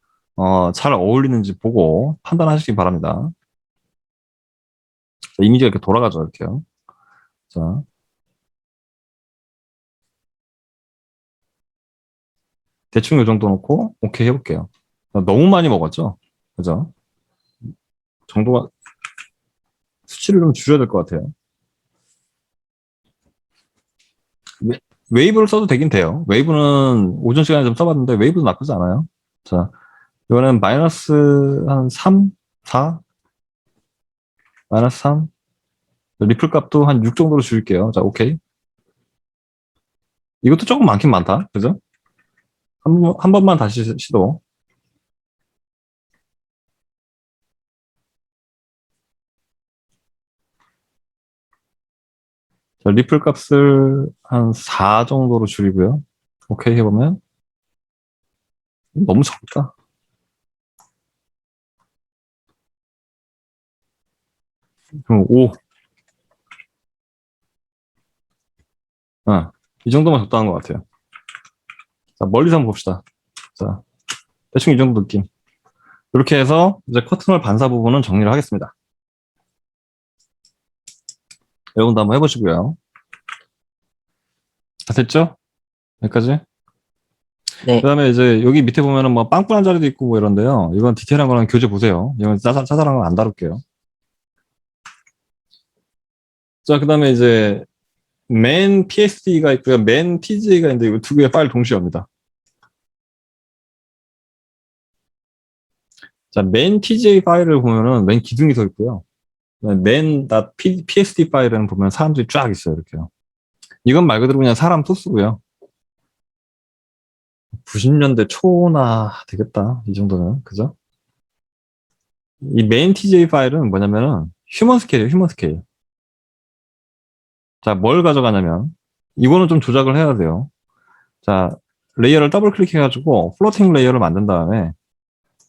잘 어울리는지 보고 판단하시기 바랍니다. 이미지가 이렇게 돌아가죠, 이렇게요. 자, 대충 이 정도 놓고 오케이 해볼게요. 너무 많이 먹었죠? 그죠? 정도가 수치를 좀 줄여야 될 것 같아요. 웨이브를 써도 되긴 돼요. 웨이브는 오전 시간에 좀 써봤는데 웨이브도 나쁘지 않아요. 자, 이거는 마이너스 한 3, 4, 마이너스 3. 리플 값도 한 6 정도로 줄일게요. 자, 오케이. 이것도 조금 많긴 많다. 그죠? 한 번만 다시 시도. 자, 리플 값을 한 4 정도로 줄이고요. 오케이 해보면 너무 적다. 그럼 5. 이 정도만 적당한 것 같아요. 자, 멀리서 한번 봅시다. 자, 대충 이 정도 느낌. 이렇게 해서 이제 커튼홀 반사 부분은 정리를 하겠습니다. 여러분도 한번 해보시고요. 다 됐죠? 여기까지? 네. 그 다음에 이제 여기 밑에 보면은 뭐 빵꾸난 자리도 있고 뭐 이런데요. 이건 디테일한 거랑 교재 보세요. 이건 짜잘한 건 안 다룰게요. 자, 그 다음에 이제 맨 PSD가 있고요. 맨 TGA가 있는데 이 두 개의 파일 동시에 옵니다. 자, 맨 TGA 파일을 보면은 맨 기둥이 서 있고요. 맨.psd 파일은 보면 사람들이 쫙 있어요. 이렇게요. 이건 말 그대로 그냥 사람 소스고요. 90년대 초나 되겠다. 이 정도는. 그죠? 이 메인 TJ 파일은 뭐냐면은 휴먼 스케일이에요. 휴먼 스케일. 자, 뭘 가져가냐면 이거는 좀 조작을 해야 돼요. 자, 레이어를 더블 클릭해가지고 플로팅 레이어를 만든 다음에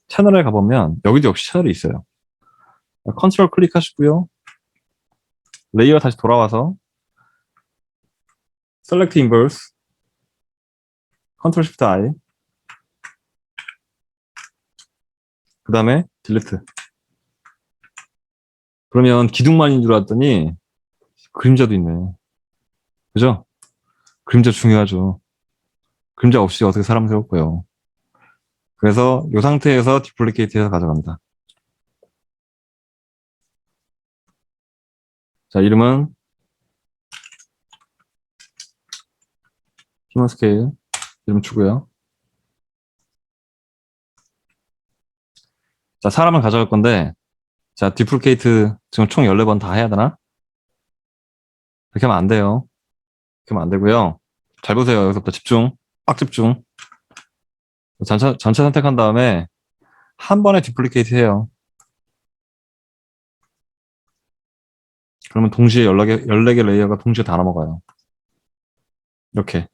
채널에 가보면 여기도 역시 채널이 있어요. 컨트롤 클릭하시고요. 레이어 다시 돌아와서 셀렉트 인버스 컨트롤 쉬프트 I 그 다음에 딜리트. 그러면 기둥만인 줄 알았더니 그림자도 있네. 그죠? 그림자 중요하죠. 그림자 없이 어떻게 사람 세울 거예요. 그래서 이 상태에서 디플리케이트해서 가져갑니다. 자, 이름은 휴먼 스케일 이름 주고요. 자, 사람을 가져갈 건데 자, 디플리케이트 지금 총 14번 다 해야 되나? 그렇게 하면 안 돼요. 그렇게 하면 안 되고요. 잘 보세요. 여기서부터 집중. 빡 집중. 전체 선택한 다음에 한 번에 디플리케이트 해요. 그러면 동시에 14개 레이어가 동시에 다 넘어가요. 이렇게.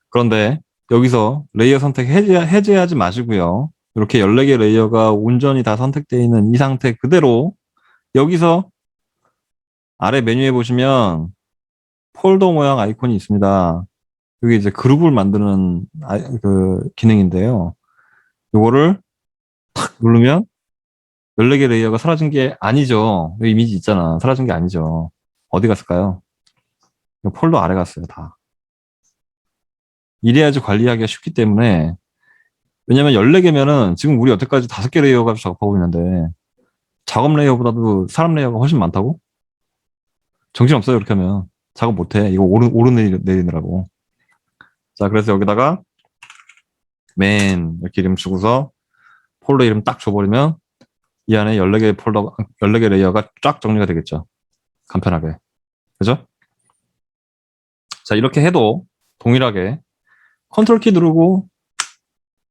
그런데 여기서 레이어 선택 해제하지 마시고요. 이렇게 14개 레이어가 온전히 다 선택되어 있는 이 상태 그대로 여기서 아래 메뉴에 보시면 폴더 모양 아이콘이 있습니다. 여기 이제 그룹을 만드는 그 기능인데요. 요거를 탁 누르면 14개 레이어가 사라진 게 아니죠. 여기 이미지 있잖아. 사라진 게 아니죠. 어디 갔을까요? 폴더 아래 갔어요, 다. 이래야지 관리하기가 쉽기 때문에 왜냐면 14개면은 지금 우리 여태까지 5개 레이어 가지고 작업하고 있는데 작업 레이어보다도 사람 레이어가 훨씬 많다고? 정신없어요, 이렇게 하면. 작업 못해. 이거 내리느라고. 자, 그래서 여기다가 맨 이렇게 이름 주고서 폴더 이름 딱 줘버리면 이 안에 14개의 14개 레이어가 쫙 정리가 되겠죠. 간편하게. 그죠? 자, 이렇게 해도 동일하게 컨트롤 키 누르고,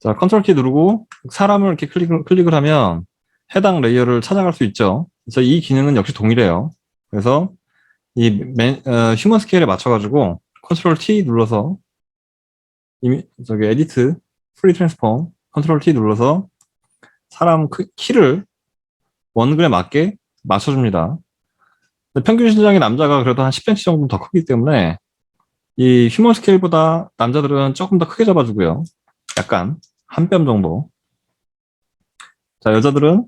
자, 컨트롤 키 누르고 사람을 이렇게 클릭을 하면 해당 레이어를 찾아갈 수 있죠. 그래서 이 기능은 역시 동일해요. 그래서 휴먼 스케일에 맞춰가지고 컨트롤 T 눌러서 저기 에디트 프리 트랜스폼 컨트롤 T 눌러서 사람 키를 원근에 맞게 맞춰줍니다. 평균 신장이 남자가 그래도 한 10cm 정도 더 크기 때문에 이 휴먼 스케일보다 남자들은 조금 더 크게 잡아주고요. 약간 한 뼘 정도. 자, 여자들은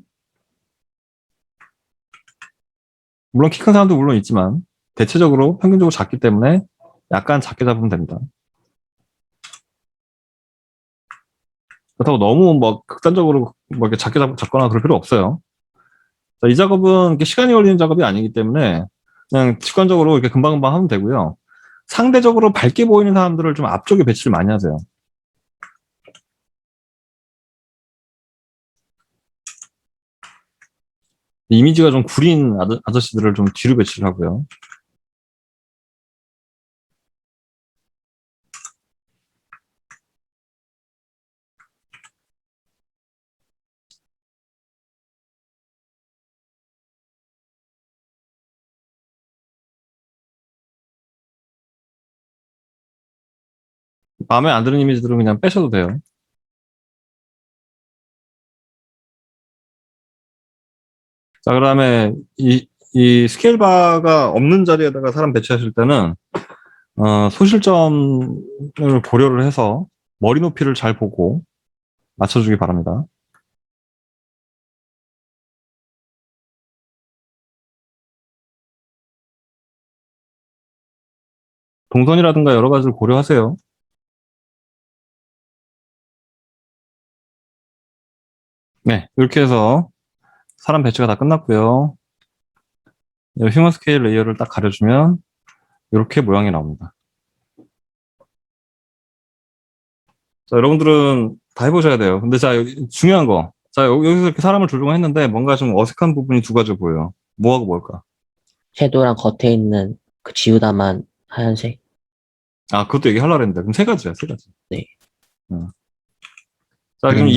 물론 키 큰 사람도 물론 있지만 대체적으로 평균적으로 작기 때문에 약간 작게 잡으면 됩니다. 그렇다고 너무 뭐 극단적으로 뭐 이렇게 작게 잡거나 그럴 필요 없어요. 자, 이 작업은 이렇게 시간이 걸리는 작업이 아니기 때문에 그냥 직관적으로 이렇게 금방금방 하면 되고요. 상대적으로 밝게 보이는 사람들을 좀 앞쪽에 배치를 많이 하세요. 이미지가 좀 구린 아저씨들을 좀 뒤로 배치를 하고요. 마음에 안 드는 이미지들은 그냥 빼셔도 돼요. 자, 그 다음에 이 스케일 바가 없는 자리에다가 사람 배치하실 때는 소실점을 고려를 해서 머리 높이를 잘 보고 맞춰주기 바랍니다. 동선이라든가 여러 가지를 고려하세요. 네, 이렇게 해서 사람 배치가 다 끝났고요. 휴먼 스케일 레이어를 딱 가려주면 이렇게 모양이 나옵니다. 자, 여러분들은 다 해보셔야 돼요. 근데 자, 중요한 거. 자, 여기서 이렇게 사람을 조종했는데 뭔가 좀 어색한 부분이 두 가지 보여요. 뭐하고 뭘까? 섀도우랑 겉에 있는 그 지우다만 하얀색. 아, 그것도 얘기하려고 했는데. 그럼 세 가지야, 세 가지. 네. 자, 그럼 네.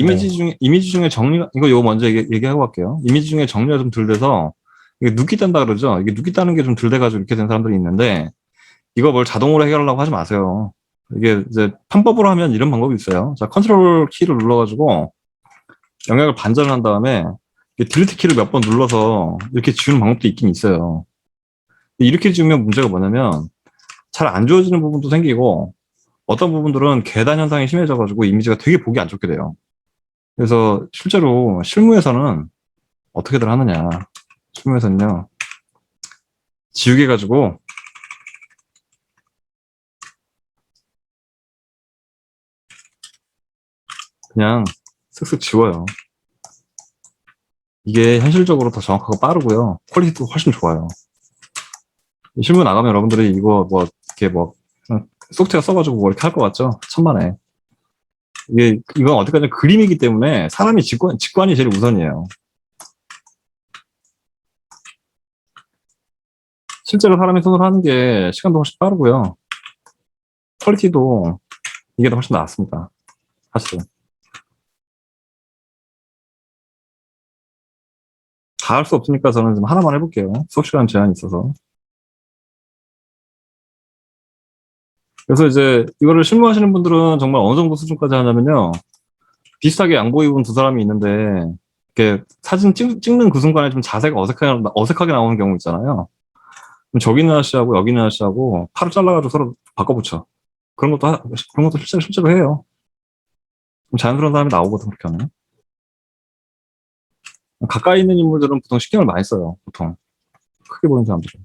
이미지 중에 정리가, 이거 먼저 얘기하고 갈게요. 이미지 중에 정리가 좀 덜 돼서, 이게 눕기 딴다 그러죠? 이게 눕기 따는 게 좀 덜 돼가지고 이렇게 된 사람들이 있는데, 이거 뭘 자동으로 해결하려고 하지 마세요. 이게 이제 편법으로 하면 이런 방법이 있어요. 자, 컨트롤 키를 눌러가지고, 영역을 반전을 한 다음에, 딜리트 키를 몇 번 눌러서 이렇게 지우는 방법도 있긴 있어요. 이렇게 지우면 문제가 뭐냐면, 잘 안 지워지는 부분도 생기고, 어떤 부분들은 계단 현상이 심해져가지고 이미지가 되게 보기 안 좋게 돼요. 그래서 실제로 실무에서는 어떻게들 하느냐. 실무에서는요, 지우개 가지고 그냥 쓱쓱 지워요. 이게 현실적으로 더 정확하고 빠르고요. 퀄리티도 훨씬 좋아요. 실무 나가면 여러분들이 이거 뭐, 이렇게 뭐, 소프트웨어 써가지고 뭐 이렇게 할 것 같죠? 천만에. 이건 어디까지 그림이기 때문에 사람이 직관이 제일 우선이에요. 실제로 사람이 손으로 하는 게 시간도 훨씬 빠르고요. 퀄리티도 이게 더 훨씬 낫습니다. 사실은. 다 할 수 없으니까 저는 좀 하나만 해볼게요. 수업 시간 제한이 있어서. 그래서 이제 이거를 실무하시는 분들은 정말 어느 정도 수준까지 하냐면요. 비슷하게 양복 입은 두 사람이 있는데 이렇게 사진 찍는 그 순간에 좀 자세가 어색하게 나오는 경우 있잖아요. 그럼 저기 있는 아저씨하고 여기 있는 아저씨하고 팔을 잘라가지고 서로 바꿔붙여. 그런 것도 실제로 해요. 좀 자연스러운 사람이 나오거든, 그렇게 하면. 가까이 있는 인물들은 보통 신경을 많이 써요, 보통. 크게 보이는 사람들은.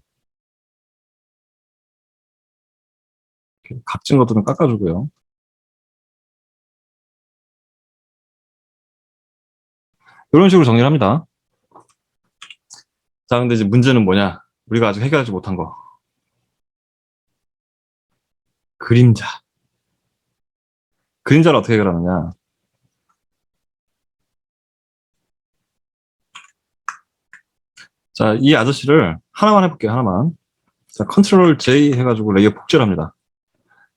각진 것들은 깎아주고요. 이런 식으로 정리를 합니다. 자, 근데 이제 문제는 뭐냐? 우리가 아직 해결하지 못한 거. 그림자. 그림자를 어떻게 해결하느냐. 자, 이 아저씨를 하나만 해볼게요, 하나만. 자, 컨트롤 J 해가지고 레이어 복제를 합니다.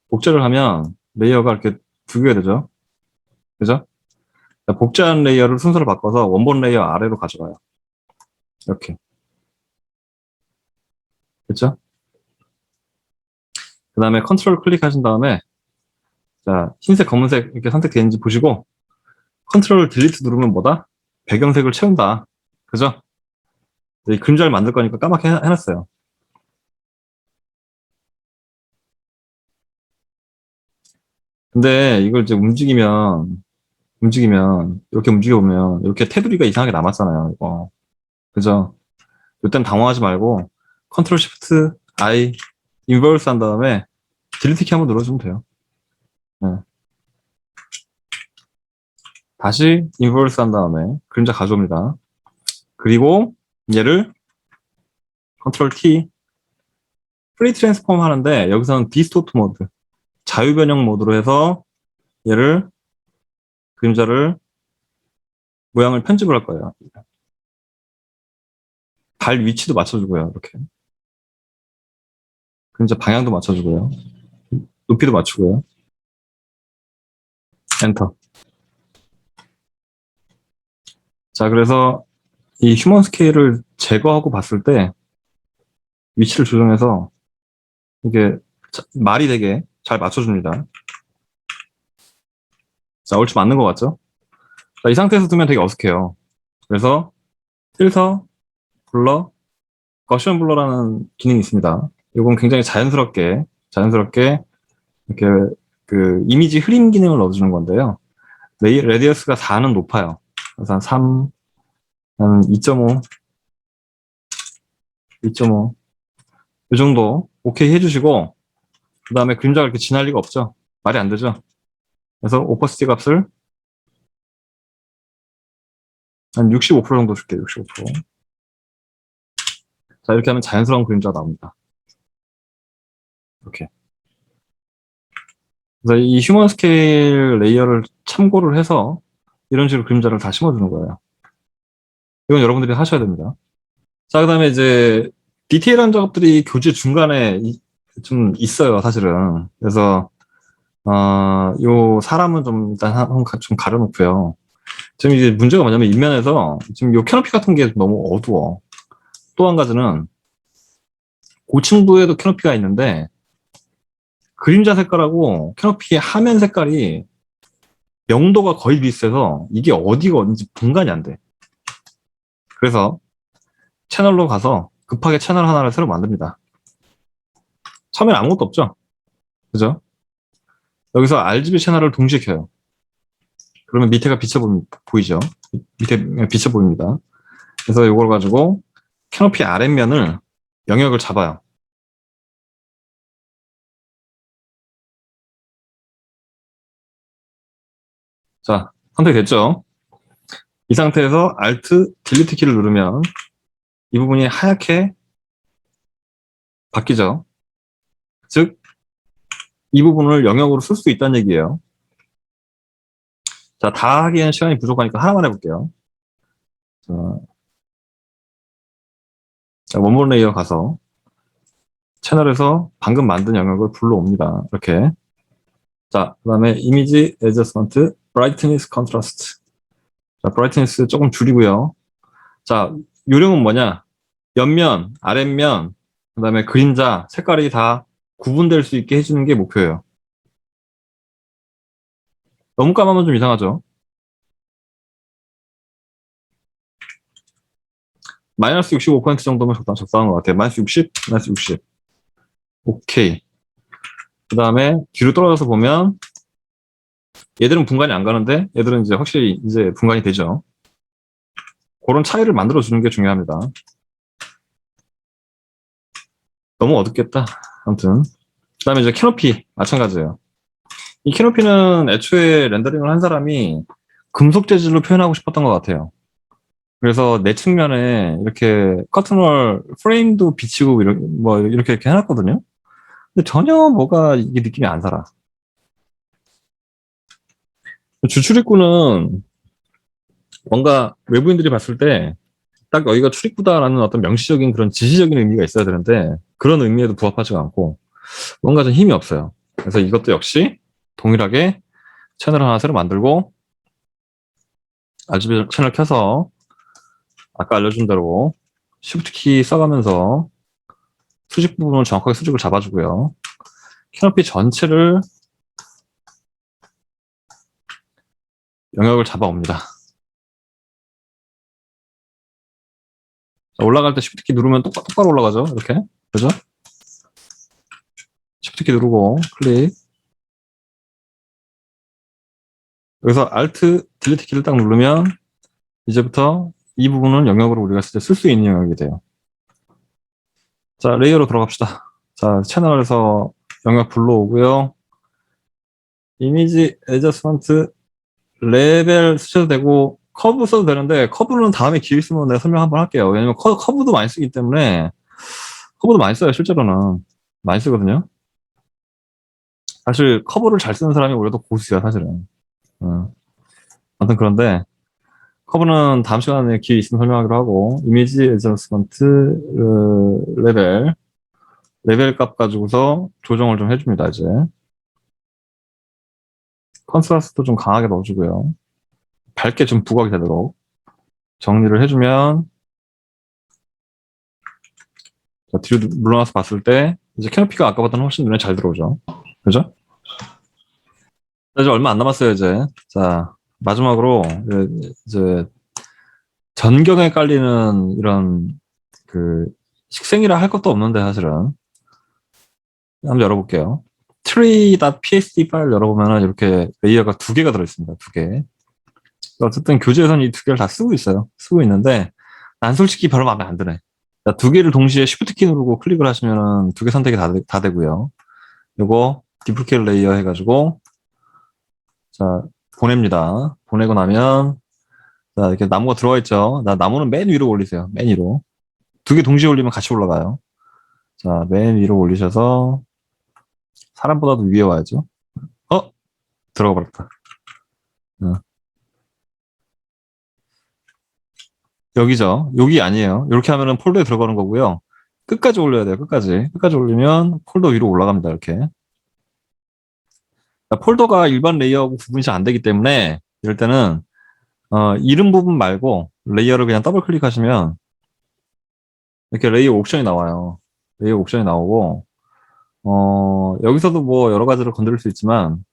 복제를 하면 레이어가 이렇게 두 개가 되죠. 그죠? 자, 복제한 레이어를 순서를 바꿔서 원본 레이어 아래로 가져가요. 이렇게. 됐죠? 그 다음에 컨트롤 클릭하신 다음에, 자, 흰색, 검은색 이렇게 선택되는지 보시고, 컨트롤 딜리트 누르면 뭐다? 배경색을 채운다. 그죠? 이 그림자를 만들 거니까 까맣게 해놨어요. 근데 이걸 이제 움직이면, 이렇게 움직여보면, 이렇게 테두리가 이상하게 남았잖아요, 이거. 그죠? 이땐 당황하지 말고, 컨트롤 시프트 I, 인버스 한 다음에, 딜리트 키 한번 눌러주면 돼요. 네. 다시 인버스 한 다음에, 그림자 가져옵니다. 그리고, 얘를, 컨트롤 T, 프리 트랜스폼 하는데, 여기서는 디스토트 모드, 자유변형 모드로 해서, 얘를, 그림자를, 모양을 편집을 할 거예요. 발 위치도 맞춰주고요, 이렇게. 그림자 방향도 맞춰주고요. 높이도 맞추고요. 엔터. 자, 그래서 이 휴먼 스케일을 제거하고 봤을 때 위치를 조정해서 이게 말이 되게 잘 맞춰줍니다. 자, 얼추 맞는 것 같죠? 자, 이 상태에서 두면 되게 어색해요. 그래서 필터, 블러, 거션 블러라는 기능이 있습니다. 이건 굉장히 자연스럽게 이렇게 그 이미지 흐림 기능을 넣어주는 건데요. 레디어스가 4는 높아요. 그래서 한 3, 한 2.5, 2.5. 이 정도 오케이 해주시고, 그 다음에 그림자가 이렇게 진할 리가 없죠. 말이 안 되죠. 그래서 오퍼시티 값을 한 65% 정도 줄게요. 65%. 자, 이렇게 하면 자연스러운 그림자가 나옵니다. 이렇게. 그래서 이 휴먼 스케일 레이어를 참고를 해서 이런 식으로 그림자를 다 심어주는 거예요. 이건 여러분들이 하셔야 됩니다. 자, 그 다음에 이제 디테일한 작업들이 교재 중간에 좀 있어요, 사실은. 그래서 요 사람은 좀 일단 좀 가려놓고요. 지금 이제 문제가 뭐냐면 인면에서 지금 요 캐노피 같은 게 너무 어두워. 또 한 가지는 고층부에도 캐노피가 있는데 그림자 색깔하고 캐노피의 화면 색깔이 명도가 거의 비슷해서 이게 어디가 어딘지 분간이 안 돼. 그래서 채널로 가서 급하게 채널 하나를 새로 만듭니다. 처음엔 아무것도 없죠? 그죠? 여기서 RGB 채널을 동시에 켜요. 그러면 밑에가 보이죠? 밑에 비쳐 보입니다. 그래서 이걸 가지고 캐노피 아랫면을 영역을 잡아요. 자, 선택됐죠? 이 상태에서 Alt, Delete 키를 누르면 이 부분이 하얗게 바뀌죠. 즉, 이 부분을 영역으로 쓸 수 있다는 얘기예요. 자, 다 하기에는 시간이 부족하니까 하나만 해볼게요. 자, 원본 레이어 가서 채널에서 방금 만든 영역을 불러옵니다. 이렇게. 자, 그 다음에 이미지 애저스먼트, 브라이트니스 컨트라스트. 자, 브라이트니스 조금 줄이고요. 자, 요령은 뭐냐? 옆면, 아랫면, 그 다음에 그림자, 색깔이 다 구분될 수 있게 해주는 게 목표예요. 너무 까마면 좀 이상하죠? 마이너스 65% 정도면 적당한 것 같아요. 마이너스 60, 마이너스 60. 오케이. 그 다음에 뒤로 떨어져서 보면 얘들은 분간이 안 가는데 얘들은 이제 확실히 이제 분간이 되죠. 그런 차이를 만들어 주는 게 중요합니다. 너무 어둡겠다. 아무튼. 그 다음에 이제 캐노피 마찬가지예요. 이 캐노피는 애초에 렌더링을 한 사람이 금속 재질로 표현하고 싶었던 것 같아요. 그래서 내 측면에 이렇게 커튼월 프레임도 비치고 이렇게 해놨거든요. 근데 전혀 뭐가 이게 느낌이 안 살아. 주출입구는 뭔가 외부인들이 봤을 때 딱 여기가 출입구다라는 어떤 명시적인 그런 지시적인 의미가 있어야 되는데 그런 의미에도 부합하지가 않고 뭔가 좀 힘이 없어요. 그래서 이것도 역시 동일하게 채널 하나 새로 만들고 RGB 채널 켜서 아까 알려준 대로 Shift 키 써가면서 수직 부분을 정확하게 수직을 잡아주고요. 캐노피 전체를 영역을 잡아옵니다. 자, 올라갈 때 Shift 키 누르면 똑바로 올라가죠. 이렇게. 그죠? Shift 키 누르고 클릭. 여기서 Alt, Delete 키를 딱 누르면 이제부터 이 부분은 영역으로 우리가 진짜 쓸 수 있는 영역이 돼요. 자, 레이어로 들어갑시다. 자, 채널에서 영역 불러오고요. 이미지 애저스먼트 레벨 쓰셔도 되고 커브 써도 되는데 커브는 다음에 기회 있으면 내가 설명 한번 할게요. 왜냐면 커브도 많이 쓰기 때문에 커브도 많이 써요. 실제로는 많이 쓰거든요. 사실 커브를 잘 쓰는 사람이 오히려 더 고수야 사실은. 아무튼 그런데 커브는 다음 시간에 기회 있으면 설명하기로 하고 이미지 애저스먼트 레벨 값 가지고서 조정을 좀 해줍니다. 이제 컨트라스트도 좀 강하게 넣어주고요. 밝게 좀 부각이 되도록 정리를 해주면 자, 뒤로 물러나서 봤을 때 이제 캐노피가 아까보다는 훨씬 눈에 잘 들어오죠. 그죠? 이제 얼마 안 남았어요, 이제. 자, 마지막으로 이제 전경에 깔리는 이런 그 식생이라 할 것도 없는데 사실은 한번 열어볼게요. tree.psd 파일 열어보면 이렇게 레이어가 두 개가 들어있습니다. 두 개. 어쨌든 교재에서는 이 두 개를 다 쓰고 있어요. 쓰고 있는데 난 솔직히 별로 마음에 안 드네. 자, 두 개를 동시에 Shift 키 누르고 클릭을 하시면은 두 개 선택이 다 되고요. 요거 디플케이트 레이어 해가지고 자 보냅니다. 보내고 나면 자 이렇게 나무가 들어와 있죠. 나무는 맨 위로 올리세요. 맨 위로 두 개 동시에 올리면 같이 올라가요. 자 맨 위로 올리셔서 사람보다도 위에 와야죠. 어 들어가 버렸다. 여기죠. 여기 아니에요. 이렇게 하면은 폴더에 들어가는 거고요. 끝까지 올려야 돼요. 끝까지 올리면 폴더 위로 올라갑니다. 이렇게. 자, 폴더가 일반 레이어하고 구분이 잘 안 되기 때문에 이럴 때는 이름 부분 말고 레이어를 그냥 더블 클릭하시면 이렇게 레이어 옵션이 나와요. 레이어 옵션이 나오고 여기서도 뭐 여러 가지를 건드릴 수 있지만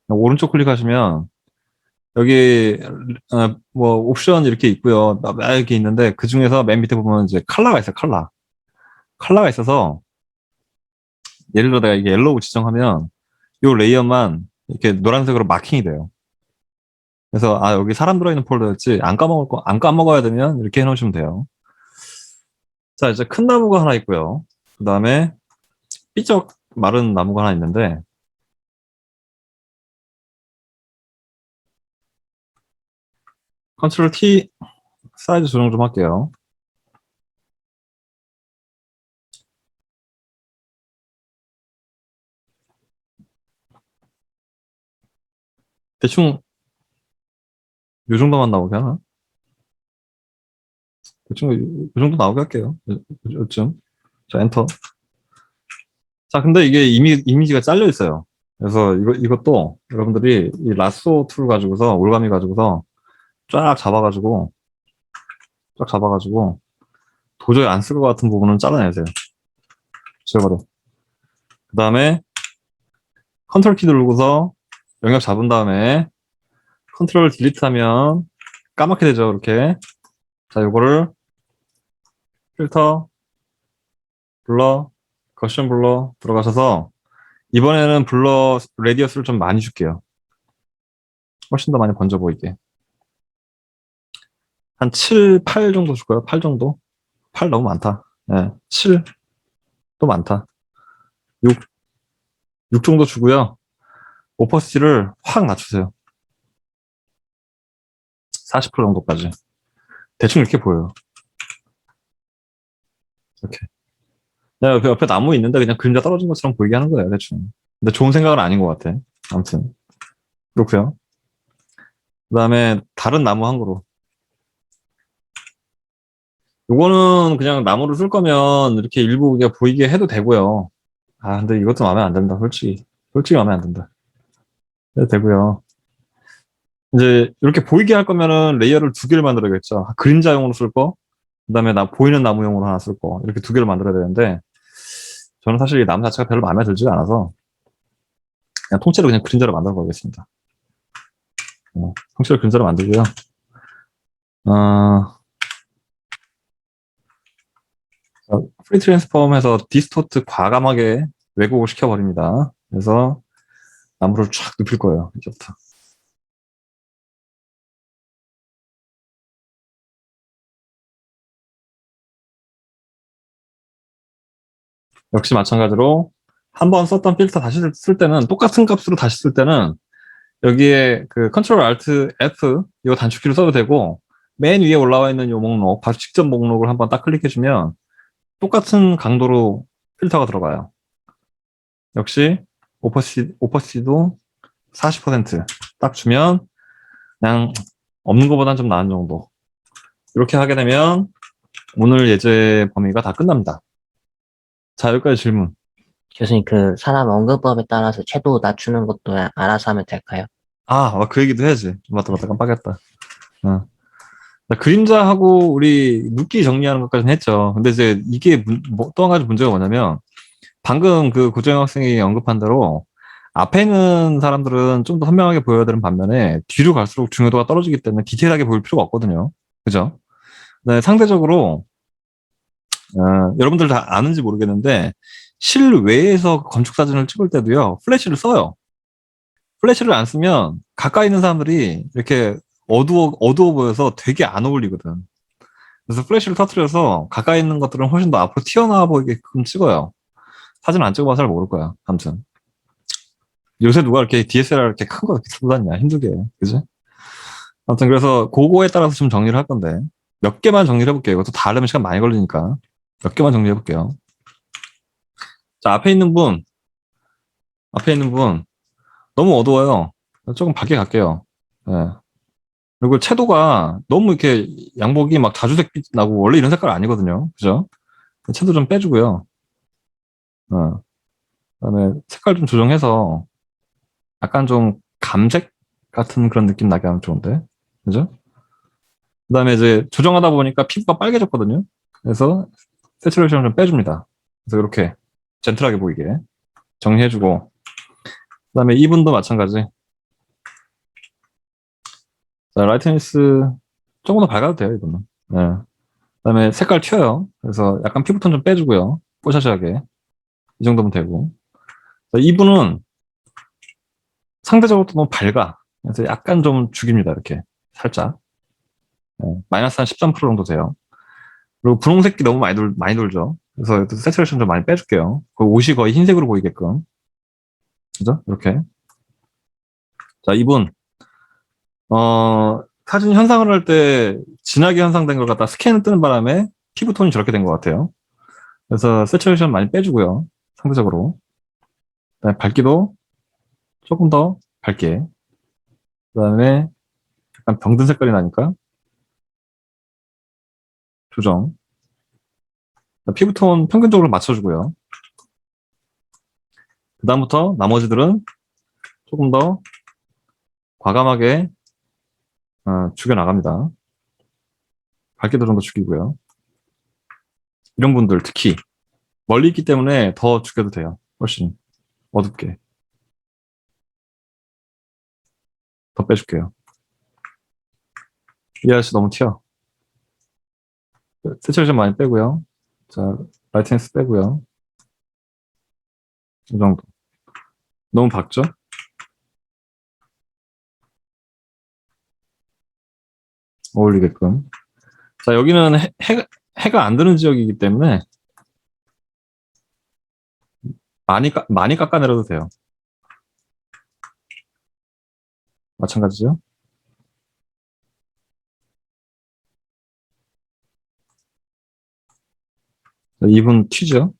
오른쪽 클릭하시면 여기 뭐 옵션 이렇게 있고요. 막 이렇게 있는데 그 중에서 맨 밑에 보면 이제 컬러가 있어요. 컬러가 있어서 예를 들어 내가 이게 옐로우 지정하면 이 레이어만 이렇게 노란색으로 마킹이 돼요. 그래서 아 여기 사람 들어있는 폴더였지 안 까먹어야 되면 이렇게 해놓으시면 돼요. 자 이제 큰 나무가 하나 있고요. 그 다음에 삐쩍 마른 나무가 하나 있는데 컨트롤 T 사이즈 조정 좀 할게요. 대충 요 정도만 나오게 하나? 대충 요 정도 나오게 할게요. 요쯤. 자, 엔터. 자, 근데 이게 이미지가 잘려 있어요. 그래서 이것도 여러분들이 이 라쏘 툴 가지고서 올가미 가지고서 쫙 잡아가지고 도저히 안 쓸 것 같은 부분은 잘라내세요. 제거로. 그 다음에 컨트롤 키 누르고서 영역 잡은 다음에 컨트롤 딜리트 하면 까맣게 되죠. 이렇게. 자, 요거를 필터, 블러, 거션 블러 들어가셔서 이번에는 블러 레디어스를 좀 많이 줄게요. 훨씬 더 많이 번져 보이게. 한 7, 8 정도 줄까요? 8 정도? 8 너무 많다. 네, 7 또 많다. 6 정도 주고요. 오퍼시티를 확 낮추세요. 40% 정도까지. 대충 이렇게 보여요. 이렇게. 그냥 옆에 나무 있는데 그냥 그림자 떨어진 것처럼 보이게 하는 거예요, 대충. 근데 좋은 생각은 아닌 것 같아. 아무튼. 그렇고요. 그 다음에 다른 나무 한 그루. 요거는 그냥 나무를 쓸 거면 이렇게 일부 그냥 보이게 해도 되고요. 아, 근데 이것도 마음에 안 든다, 솔직히. 솔직히 마음에 안 든다. 해도 되고요. 이제 이렇게 보이게 할 거면은 레이어를 두 개를 만들어야겠죠. 그림자용으로 쓸 거, 그다음에 나 보이는 나무용으로 하나 쓸 거. 이렇게 두 개를 만들어야 되는데 저는 사실 이 나무 자체가 별로 마음에 들지가 않아서 그냥 통째로 그냥 그림자로 만들어 보겠습니다. 통째로 그림자로 만들고요. 어, 프리 트랜스폼해서 디스토트 과감하게 왜곡을 시켜버립니다. 그래서 나무를 쫙 눕힐 거예요. 이제부터. 역시 마찬가지로 한 번 썼던 필터 다시 쓸 때는 똑같은 값으로 다시 쓸 때는 여기에 그 컨트롤 알트 F 이거 단축키를 써도 되고 맨 위에 올라와 있는 이 목록 바로 직접 목록을 한번 딱 클릭해주면 똑같은 강도로 필터가 들어가요. 역시 오퍼시티도 40%딱 주면 그냥 없는 것보단 좀 나은 정도. 이렇게 하게 되면 오늘 예제 범위가 다 끝납니다. 자, 여기까지 질문. 교수님, 그 사람 언급법에 따라서 채도 낮추는 것도 알아서 하면 될까요? 그 얘기도 해야지. 맞다, 깜빡했다. 어. 그림자하고 우리 눕기 정리하는 것까지는 했죠. 근데 이제 이게 또 한 가지 문제가 뭐냐면 방금 그 고정 학생이 언급한 대로 앞에 있는 사람들은 좀 더 선명하게 보여야 되는 반면에 뒤로 갈수록 중요도가 떨어지기 때문에 디테일하게 보일 필요가 없거든요. 그죠? 네, 상대적으로 여러분들 다 아는지 모르겠는데 실외에서 건축 사진을 찍을 때도요 플래시를 써요. 플래시를 안 쓰면 가까이 있는 사람들이 이렇게 어두워 보여서 되게 안 어울리거든. 그래서 플래시를 터트려서 가까이 있는 것들은 훨씬 더 앞으로 튀어나와 보이게끔 찍어요. 사진 안 찍어봐서 잘 모를 거야. 아무튼 요새 누가 이렇게 DSLR 이렇게 큰 거 이렇게 들고 다니냐 힘들게, 그지? 아무튼 그래서 그거에 따라서 좀 정리를 할 건데 몇 개만 정리를 해볼게요. 이것도 다 하려면 시간 많이 걸리니까 몇 개만 정리해 볼게요. 자, 앞에 있는 분 너무 어두워요. 조금 밝게 갈게요. 예. 그리고 채도가 너무 이렇게 양복이 막 자주색빛 나고 원래 이런 색깔 아니거든요. 그죠? 채도 좀 빼주고요. 그다음에 색깔 좀 조정해서 약간 좀 감색 같은 그런 느낌 나게 하면 좋은데. 그죠? 그다음에 이제 조정하다 보니까 피부가 빨개졌거든요. 그래서 세츄레이션을 좀 빼줍니다. 그래서 이렇게 젠틀하게 보이게 정리해주고 그다음에 이분도 마찬가지. 자, 라이트니스 조금 더 밝아도 돼요, 이거는. 네. 그다음에 색깔 튀어요. 그래서 약간 피부톤 좀 빼주고요. 뽀샤시하게. 이 정도면 되고. 자, 이분은 상대적으로 또 너무 밝아. 그래서 약간 좀 죽입니다, 이렇게. 살짝. 네. 마이너스 한 13% 정도 돼요. 그리고 분홍색이 너무 많이 돌죠. 그래서 세츄레이션 좀 많이 빼줄게요. 그 옷이 거의 흰색으로 보이게끔. 그죠? 이렇게. 자, 이분. 사진 현상을 할 때 진하게 현상된 걸 갖다 스캔을 뜨는 바람에 피부톤이 저렇게 된 것 같아요. 그래서 세츄레이션 많이 빼주고요. 상대적으로. 그다음에 밝기도 조금 더 밝게. 그다음에 약간 병든 색깔이 나니까 조정. 피부톤 평균적으로 맞춰주고요. 그다음부터 나머지들은 조금 더 과감하게 죽여나갑니다. 밝기도 좀 더 죽이고요. 이런 분들 특히 멀리 있기 때문에 더 죽여도 돼요. 훨씬 어둡게. 더 빼줄게요. 이 아저씨 너무 튀어. 세츄레이션 많이 빼고요. 자, 라이트니스 빼고요. 이 정도. 너무 밝죠? 어울리게끔. 자, 여기는 해가 안 드는 지역이기 때문에 많이 깎아내려도 돼요. 마찬가지죠. 2분 튀죠.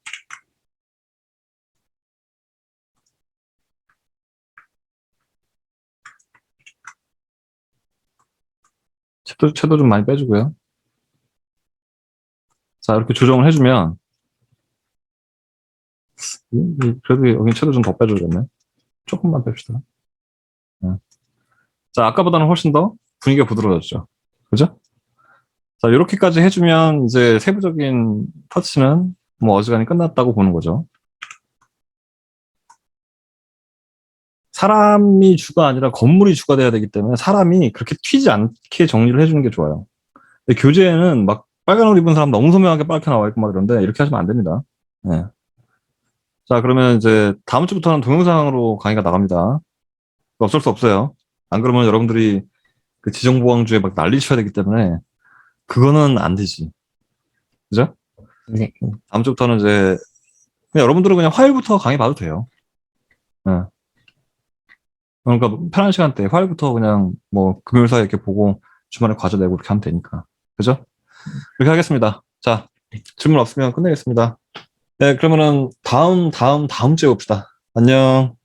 채도 좀 많이 빼주고요. 자, 이렇게 조정을 해주면, 그래도 여기 채도 좀 더 빼줘야겠네. 조금만 뺍시다. 네. 자, 아까보다는 훨씬 더 분위기가 부드러워졌죠. 그죠? 자, 이렇게까지 해주면 이제 세부적인 터치는 뭐 어지간히 끝났다고 보는 거죠. 사람이 주가 아니라 건물이 주가 돼야 되기 때문에 사람이 그렇게 튀지 않게 정리를 해주는 게 좋아요. 근데 교재에는 막 빨간 옷 입은 사람 너무 선명하게 빨갛게 나와 있고 막 이런데 이렇게 하시면 안 됩니다. 네. 자, 그러면 이제 다음 주부터는 동영상으로 강의가 나갑니다. 어쩔 수 없어요. 안 그러면 여러분들이 그 지정보강주에 막 난리 쳐야 되기 때문에 그거는 안 되지. 그죠? 네. 다음 주부터는 이제 그냥 여러분들은 그냥 화요일부터 강의 봐도 돼요. 네. 그러니까 편한 시간대 화요일부터 그냥 뭐 금요일 사이에 이렇게 보고 주말에 과제 내고 이렇게 하면 되니까. 그죠? 그렇게 하겠습니다. 자, 질문 없으면 끝내겠습니다. 네, 그러면은 다음 주에 봅시다. 안녕.